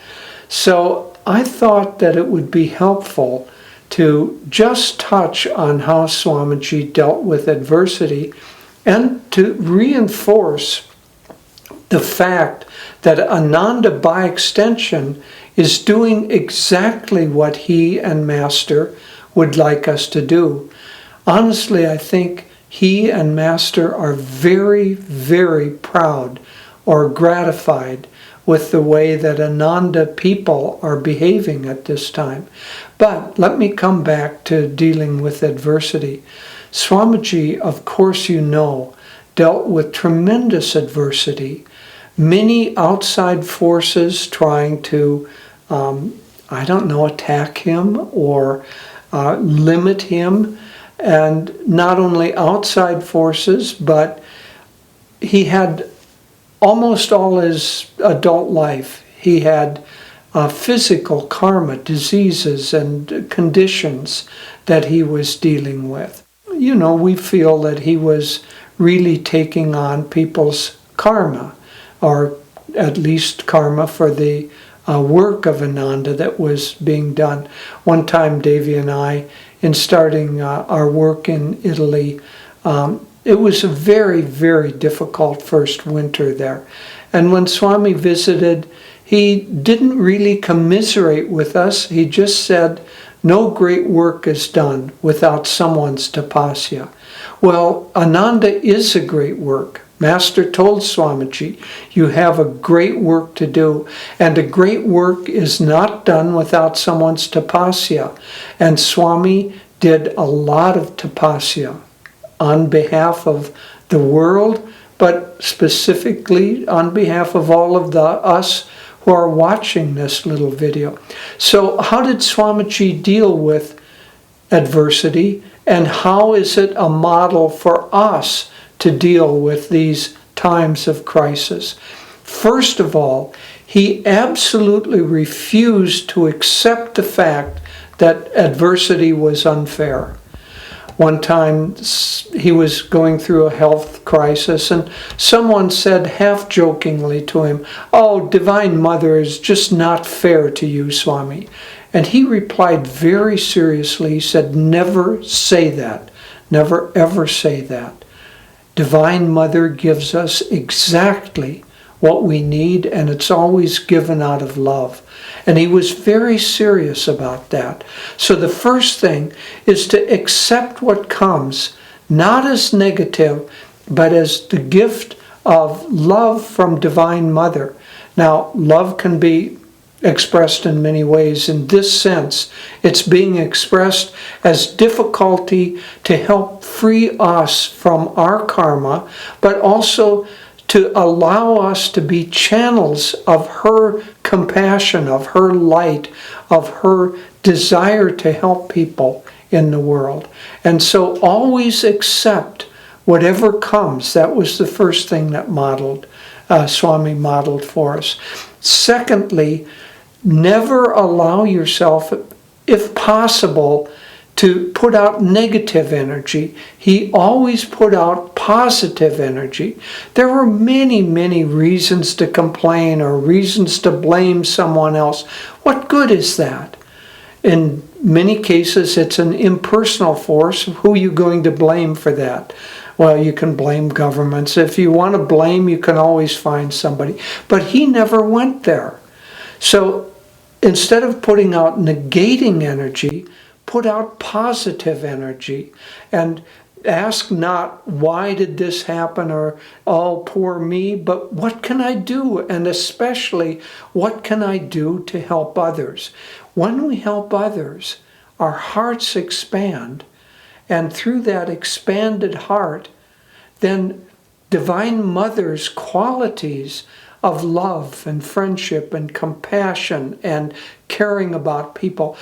So I thought that it would be helpful to just touch on how Swamiji dealt with adversity and to reinforce the fact that Ananda, by extension, is doing exactly what he and Master would like us to do. Honestly, I think he and Master are very, very proud or gratified with the way that Ananda people are behaving at this time. But let me come back to dealing with adversity. Swamiji, of course you know, dealt with tremendous adversity. Many outside forces trying to, attack him or limit him. And not only outside forces, but he had almost all his adult life, He had physical karma, diseases and conditions that he was dealing with. You know, we feel that he was really taking on people's karma, or at least karma for the work of Ananda that was being done. One time, Devi and I, in starting our work in Italy, it was a very, very difficult first winter there. And when Swami visited, he didn't really commiserate with us. He just said, no great work is done without someone's tapasya. Well, Ananda is a great work. Master told Swamiji, you have a great work to do, and a great work is not done without someone's tapasya. And Swami did a lot of tapasya on behalf of the world, but specifically on behalf of all of us who are watching this little video. So how did Swamiji deal with adversity, and how is it a model for us to deal with these times of crisis? First of all, he absolutely refused to accept the fact that adversity was unfair. One time he was going through a health crisis, and someone said half-jokingly to him, "Oh, Divine Mother is just not fair to you, Swami." And he replied very seriously, he said, "Never say that. Never ever say that. Divine Mother gives us exactly what we need, and it's always given out of love." And he was very serious about that. So the first thing is to accept what comes, not as negative, but as the gift of love from Divine Mother. Now, love can be expressed in many ways. In this sense, it's being expressed as difficulty to help free us from our karma, but also to allow us to be channels of her compassion, of her light, of her desire to help people in the world. And so always accept whatever comes. That was the first thing that Swami modeled for us. Secondly, never allow yourself, if possible, to put out negative energy. He always put out positive energy. There were many, many reasons to complain or reasons to blame someone else. What good is that? In many cases, it's an impersonal force. Who are you going to blame for that? Well, you can blame governments. If you want to blame, you can always find somebody. But he never went there. So instead of putting out negating energy, put out positive energy, and ask not, why did this happen, or, oh, poor me, but what can I do? And especially, what can I do to help others? When we help others, our hearts expand, and through that expanded heart, then Divine Mother's qualities of love and friendship and compassion and caring about people,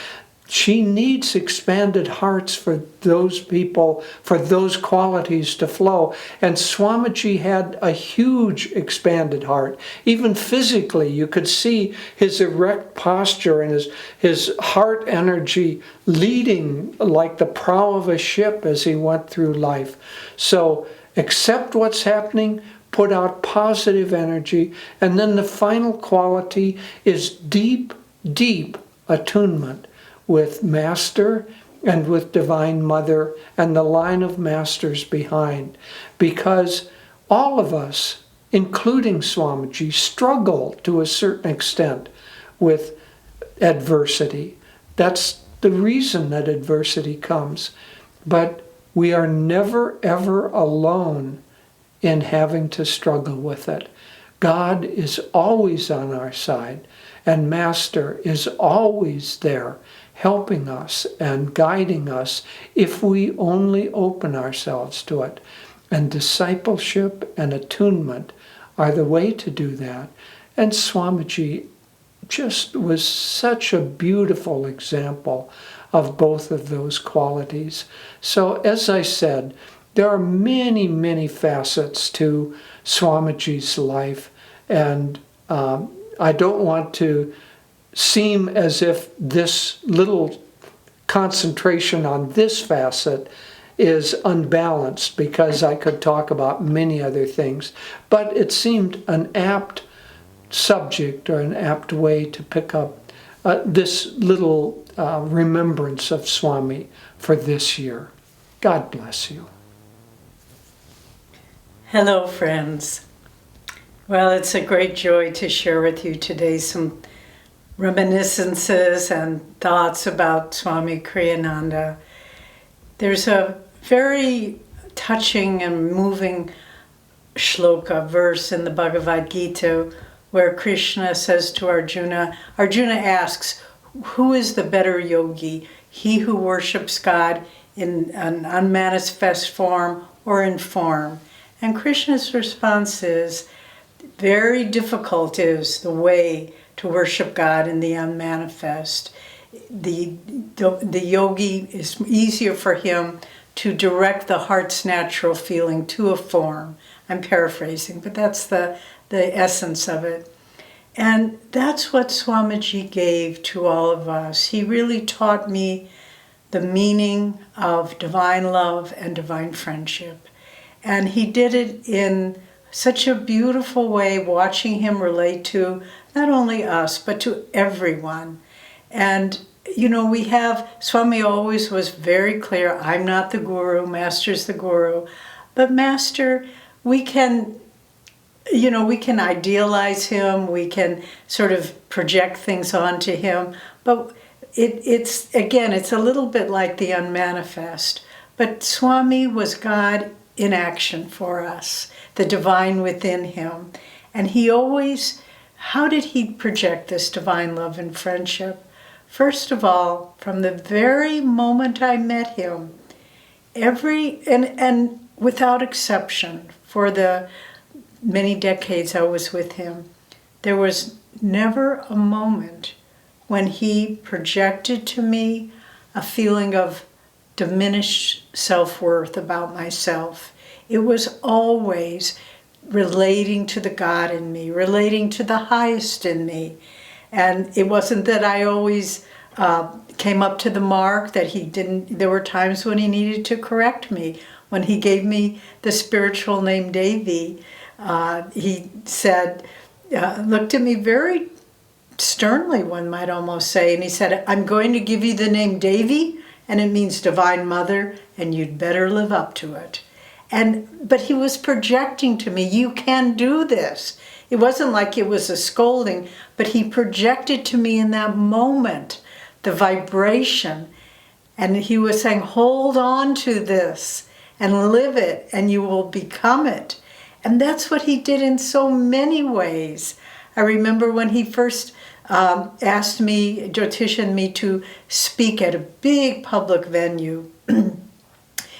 she needs expanded hearts for those people, for those qualities to flow. And Swamiji had a huge expanded heart. Even physically, you could see his erect posture and his heart energy leading like the prow of a ship as he went through life. So accept what's happening, put out positive energy, and then the final quality is deep, deep attunement with Master and with Divine Mother and the line of Masters behind. Because all of us, including Swamiji, struggle to a certain extent with adversity. That's the reason that adversity comes. But we are never, ever alone in having to struggle with it. God is always on our side, and Master is always there, helping us and guiding us if we only open ourselves to it. And discipleship and attunement are the way to do that. And Swamiji just was such a beautiful example of both of those qualities. So as I said, there are many, many facets to Swamiji's life, and I don't want to seem as if this little concentration on this facet is unbalanced, because I could talk about many other things. But it seemed an apt subject or an apt way to pick up this little remembrance of Swami for this year. God bless you. Hello, friends. Well, it's a great joy to share with you today some reminiscences and thoughts about Swami Kriyananda'a. There's a very touching and moving shloka, verse in the Bhagavad Gita, where Krishna says to Arjuna asks, who is the better yogi, he who worships God in an unmanifest form or in form? And Krishna's response is, very difficult is the way to worship God in the unmanifest. The yogi is easier for him to direct the heart's natural feeling to a form. I'm paraphrasing, but that's the essence of it. And that's what Swamiji gave to all of us. He really taught me the meaning of divine love and divine friendship. And he did it in such a beautiful way, watching him relate to not only us, but to everyone. And, you know, Swami always was very clear, I'm not the guru, Master's the guru. But Master, we can idealize him, we can sort of project things onto him, but it's a little bit like the unmanifest. But Swami was God in action for us, the divine within him. And he always, how did he project this divine love and friendship? First of all, from the very moment I met him, and without exception, for the many decades I was with him, there was never a moment when he projected to me a feeling of diminished self-worth about myself. It was always relating to the God in me, relating to the highest in me. And it wasn't that I always came up to the mark, that he didn't. There were times when he needed to correct me. When he gave me the spiritual name Devi, he said, looked at me very sternly, one might almost say, and he said, I'm going to give you the name Devi, and it means Divine Mother, and you'd better live up to it. But he was projecting to me, you can do this. It wasn't like it was a scolding, but he projected to me in that moment the vibration. And he was saying, hold on to this and live it, and you will become it. And that's what he did in so many ways. I remember when he first asked me, Jyotish and me, to speak at a big public venue.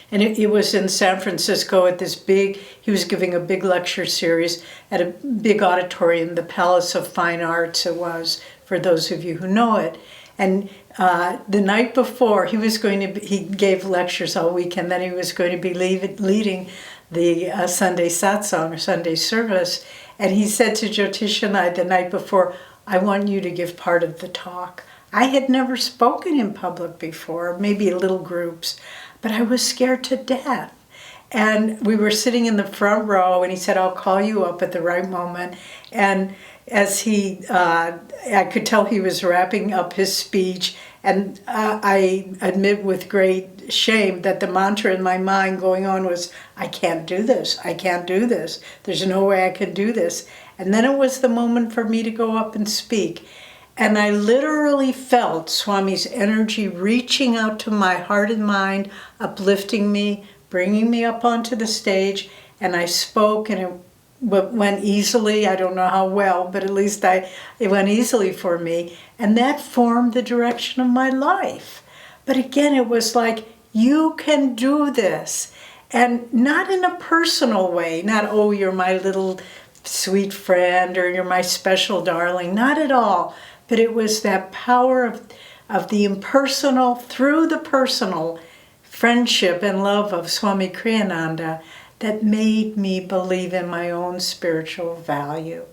And it was in San Francisco at he was giving a big lecture series at a big auditorium, the Palace of Fine Arts it was, for those of you who know it. And the night before, he gave lectures all weekend, then he was going to be leading the Sunday satsang, or Sunday service. And he said to Jyotish and I the night before, I want you to give part of the talk. I had never spoken in public before, maybe little groups, but I was scared to death. And we were sitting in the front row, and he said, I'll call you up at the right moment. And as I could tell he was wrapping up his speech, and I admit with great shame that the mantra in my mind going on was, I can't do this, I can't do this, there's no way I can do this. And then it was the moment for me to go up and speak. And I literally felt Swami's energy reaching out to my heart and mind, uplifting me, bringing me up onto the stage, and I spoke, and it went easily. I don't know how well, but at least it went easily for me, and that formed the direction of my life. But again, it was like, you can do this, and not in a personal way, not, oh, you're my little sweet friend, or you're my special darling, not at all. But it was that power of the impersonal through the personal friendship and love of Swami Kriyananda'a that made me believe in my own spiritual value.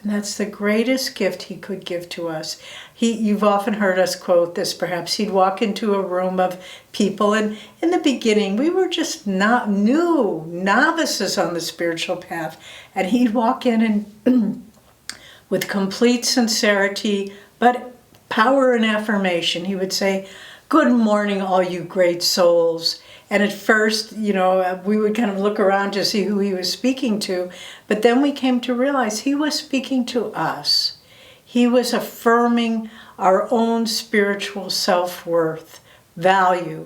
And that's the greatest gift he could give to us. You've often heard us quote this, perhaps. He'd walk into a room of people, and in the beginning, we were just not new novices on the spiritual path. And he'd walk in and with complete sincerity, but power and affirmation, he would say, "Good morning, all you great souls." And at first, we would kind of look around to see who he was speaking to, but then we came to realize he was speaking to us. He was affirming our own spiritual self-worth, value,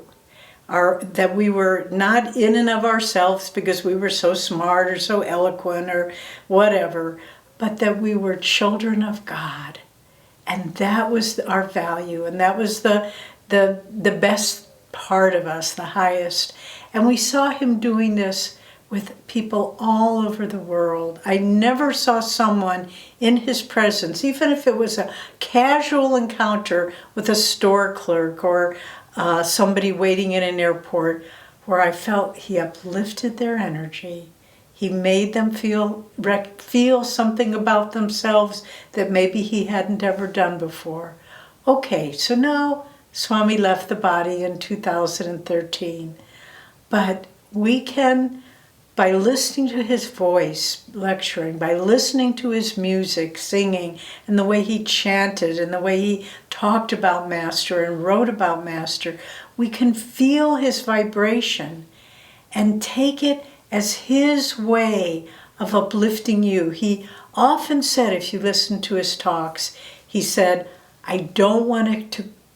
that we were not in and of ourselves because we were so smart or so eloquent or whatever, but that we were children of God. And that was our value, and that was the best part of us, the highest. And we saw him doing this with people all over the world. I never saw someone in his presence, even if it was a casual encounter with a store clerk or somebody waiting in an airport, where I felt he uplifted their energy. He made them feel something about themselves that maybe he hadn't ever done before. Okay, so now Swami left the body in 2013, but we can, by listening to his voice lecturing, by listening to his music, singing, and the way he chanted and the way he talked about Master and wrote about Master, we can feel his vibration and take it as his way of uplifting you. He often said, if you listen to his talks, he said, "I don't want it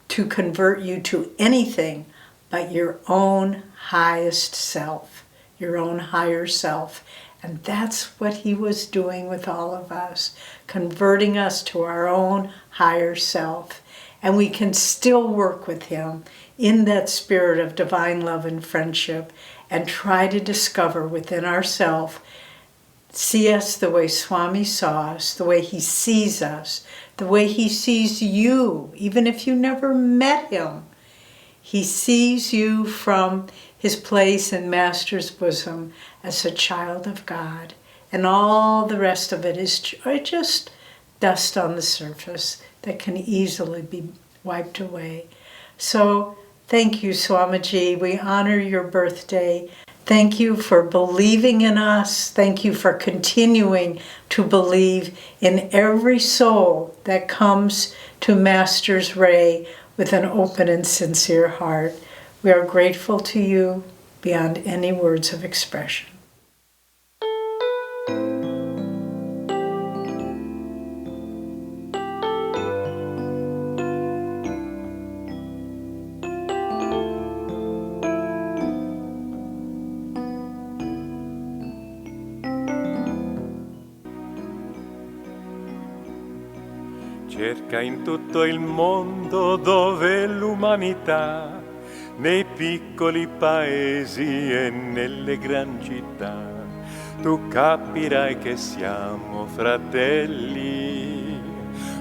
to convert you to anything but your own highest self, your own higher self." And that's what he was doing with all of us, converting us to our own higher self. And we can still work with him in that spirit of divine love and friendship and try to discover within ourselves, see us the way Swami saw us, the way he sees us, the way he sees you, even if you never met him. He sees you from his place in Master's bosom as a child of God. And all the rest of it is just dust on the surface that can easily be wiped away. So thank you, Swamiji. We honor your birthday. Thank you for believing in us. Thank you for continuing to believe in every soul that comes to Master's ray with an open and sincere heart. We are grateful to you beyond any words of expression. Cerca in tutto il mondo dove l'umanità, nei piccoli paesi e nelle gran città, tu capirai che siamo fratelli,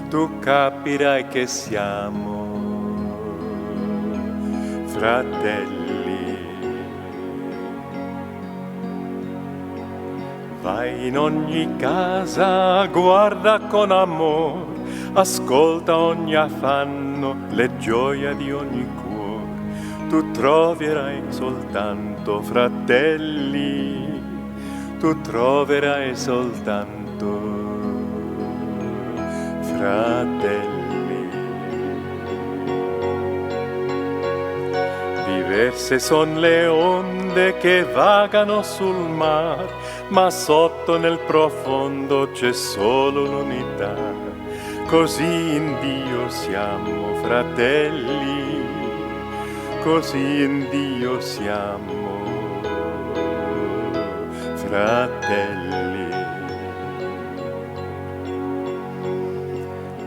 tu capirai che siamo fratelli. Vai in ogni casa, guarda con amor, ascolta ogni affanno, le gioie di ogni cuore. Tu troverai soltanto fratelli, tu troverai soltanto fratelli. Diverse son le onde che vagano sul mar, ma sotto nel profondo c'è solo l'unità. Così in Dio siamo fratelli, così in Dio siamo fratelli.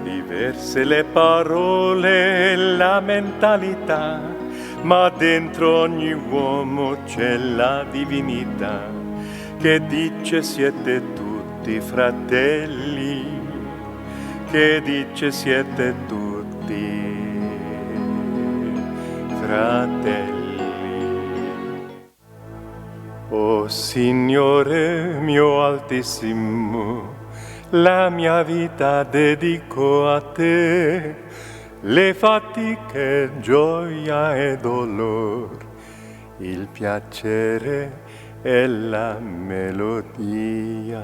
Diverse le parole e la mentalità, ma dentro ogni uomo c'è la divinità che dice siete tutti fratelli, che dice siete tutti fratelli. O Signore mio altissimo, la mia vita dedico a te, le fatiche, gioia e dolor, il piacere e la melodia.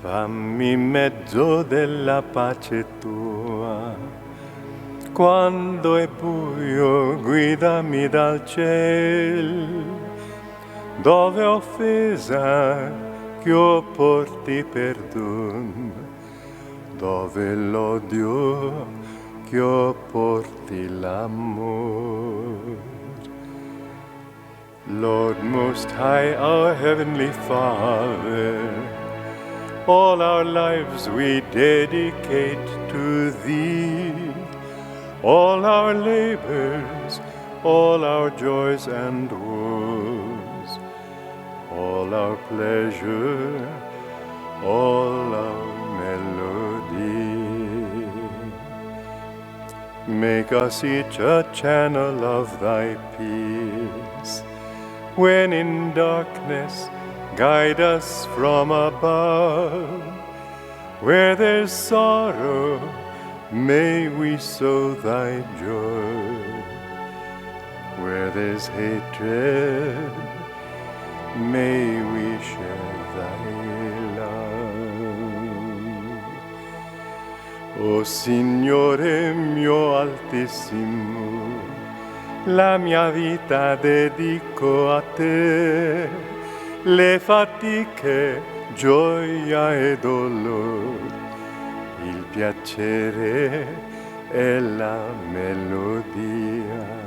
Fammi in mezzo della pace tua, quando è buio guidami dal ciel, dove offesa che io porti perdon, dove l'odio che io porti l'amor. Lord Most High, our Heavenly Father, all our lives we dedicate to Thee, all our labors, all our joys and woes, all our pleasure, all our melody. Make us each a channel of Thy peace. When in darkness, guide us from above. Where there's sorrow, may we sow Thy joy. Where there's hatred, may we share Thy love. O Signore mio altissimo, la mia vita dedico a te, le fatiche, gioia e dolor, il piacere e la melodia.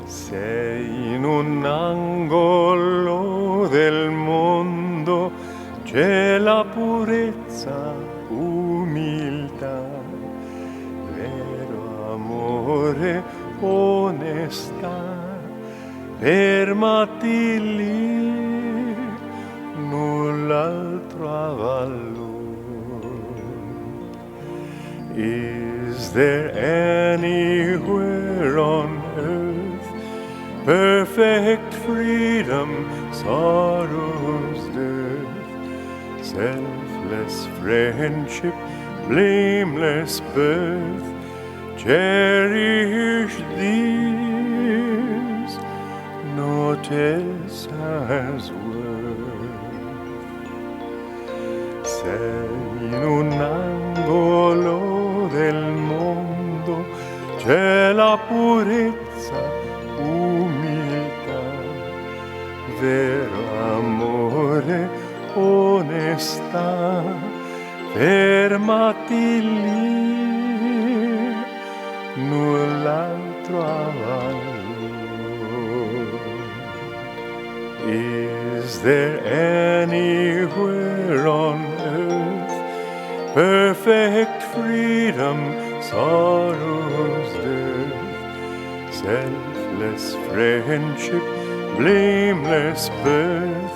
Sei in un angolo del mondo, c'è la purezza, umiltà, vero amore, onestà. Fermati lì, null'altro avallo. Is there anywhere on earth perfect freedom, sorrow's death, selfless friendship, blameless birth, cherished these, naught else has worth. Sei in un angolo del mondo, c'è la purezza, umiltà, vero amore, onestà. Fermati lì, null'altro avallo. Is there anywhere on earth perfect freedom, sorrow's death, selfless friendship, blameless birth,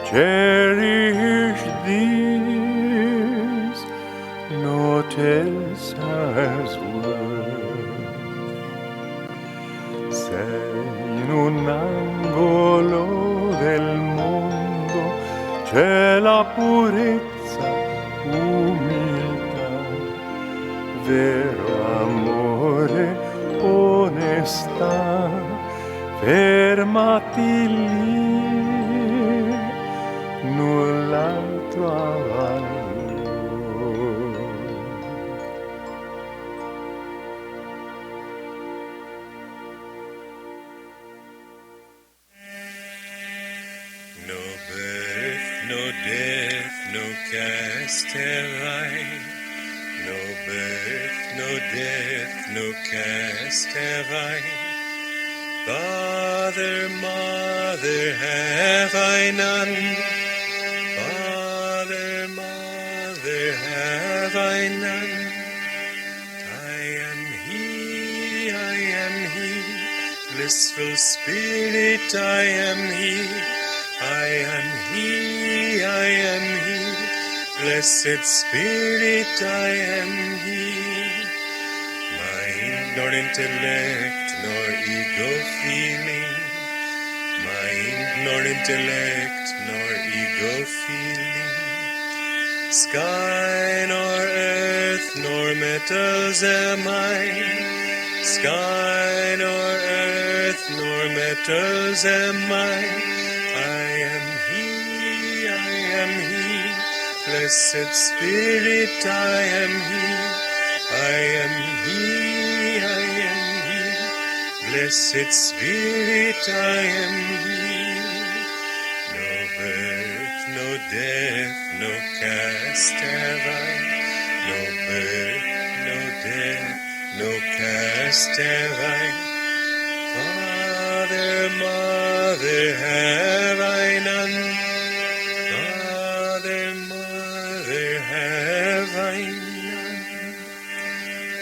cherished these, naught else has worth. Sei in un angolo del mondo, c'è la purezza, umiltà, vero amore, onestà. Fermati lì, null'altro avallo. No birth, no death, no cast have I. No birth, no death, no cast have I. Father, mother, have I none? Father, mother, have I none? I am he, blissful spirit, I am he. I am he, blessed spirit, I am he. My nor intellect, nor ego feeling. Mind, nor intellect, nor ego feeling. Sky, nor earth, nor metals am I. Sky, nor earth, nor metals am I. I am He, I am He. Blessed Spirit, I am He. I am He, I am He. Blessed Spirit, I am He. No birth, no death, no caste have I. No birth, no death, no caste have I. Father, mother, have I none. Father, mother, have I none.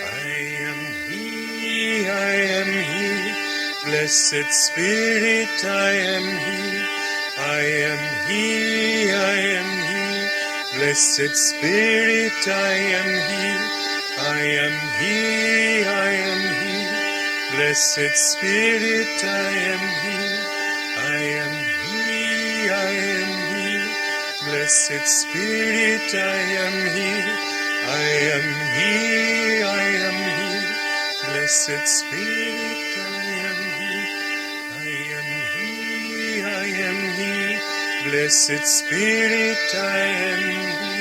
I am He, I am He. Blessed Spirit, I am He. I am He, I am He. Blessed Spirit, I am He. I am He, I am He. Blessed Spirit, I am He. I am He, I am He. Blessed Spirit, I am He. I am He, I am He. Blessed Spirit, I am He. I am He, I am He. Blessed Spirit, I am He.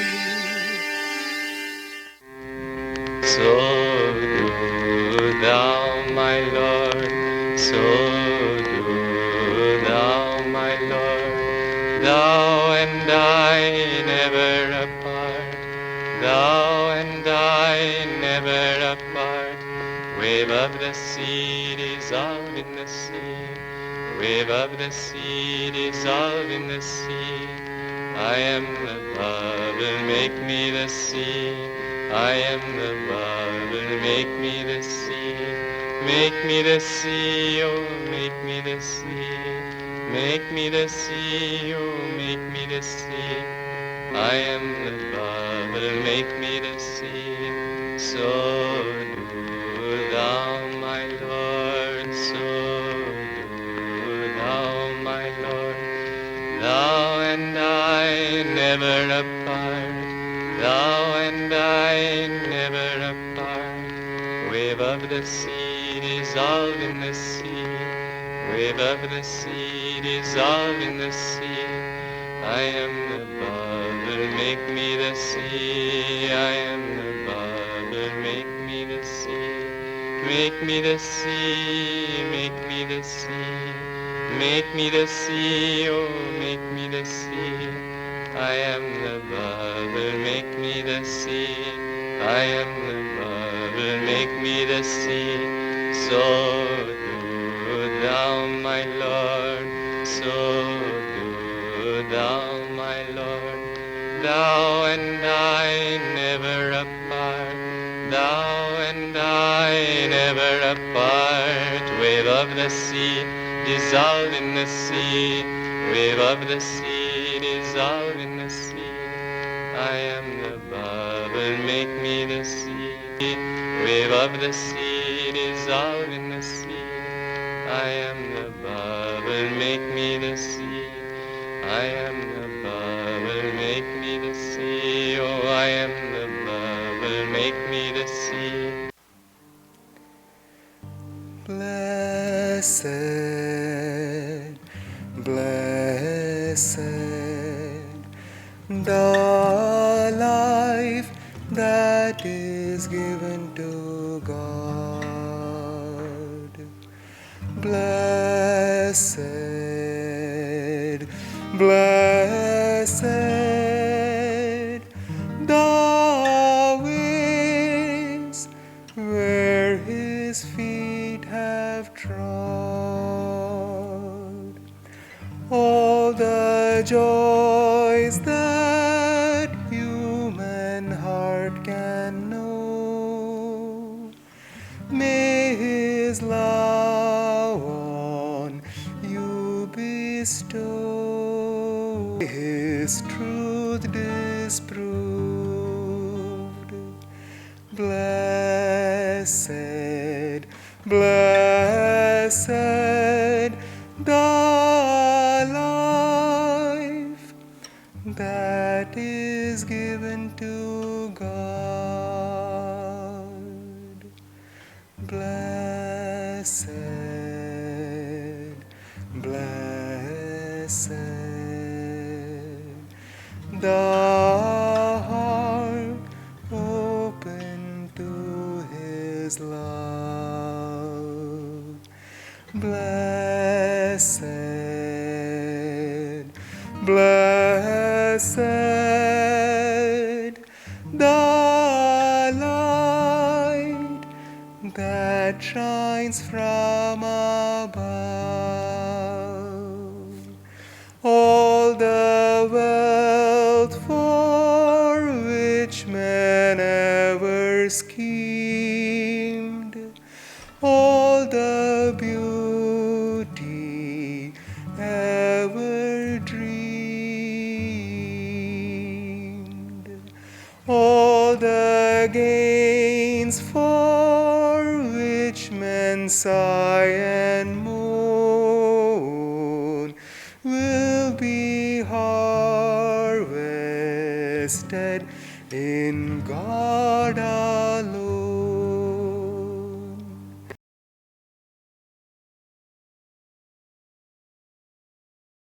So do thou, my Lord, so do thou, my Lord, thou and I never apart, thou and I never apart. Wave of the sea, dissolve in the sea, wave of the sea, dissolve in the sea. I am the bubble, make me the sea. I am the bubble, make me the sea. Make me the sea, oh, make me the sea. Make me the sea, oh, make me the sea. I am the bubble, make me the sea. So do thou, my Lord, so do thou, my Lord. Thou and I never apart, thou and I never apart. Wave of the sea, dissolve in the sea. Wave of the sea, dissolve in the sea. I am the bubble, make me the sea. I am the bubble, make me the sea. Make me the sea, make me the sea. Make me the sea, oh, make me the sea. I am the bubble, make me the sea. I am the bubble, make me the sea. So do thou, my Lord, so do thou, my Lord. Thou and I never apart, thou and I never apart. Wave of the sea, dissolve in the sea. Wave of the sea, dissolve in the sea. I am the bubble, make me the sea. Wave of the sea, dissolve in the sea. I am the bubble, make me the sea. I am the bubble, make me the sea. Oh, I am the bubble, make me the sea. Blessed, blessed, the life that is given to God. Blessed, blessed, the wings where his feet have trod. All the joys that human heart can know, may his love on you bestow, his truth disproved. Blessed, the life that is given to God. Blessed, blessed, the heart open to His love. Blessed, blessed, the light that shines from above. All the wealth for which men ever schemed, all the beauty ever dreamed, all the gains for which men sigh and moan will be harvested in God alone.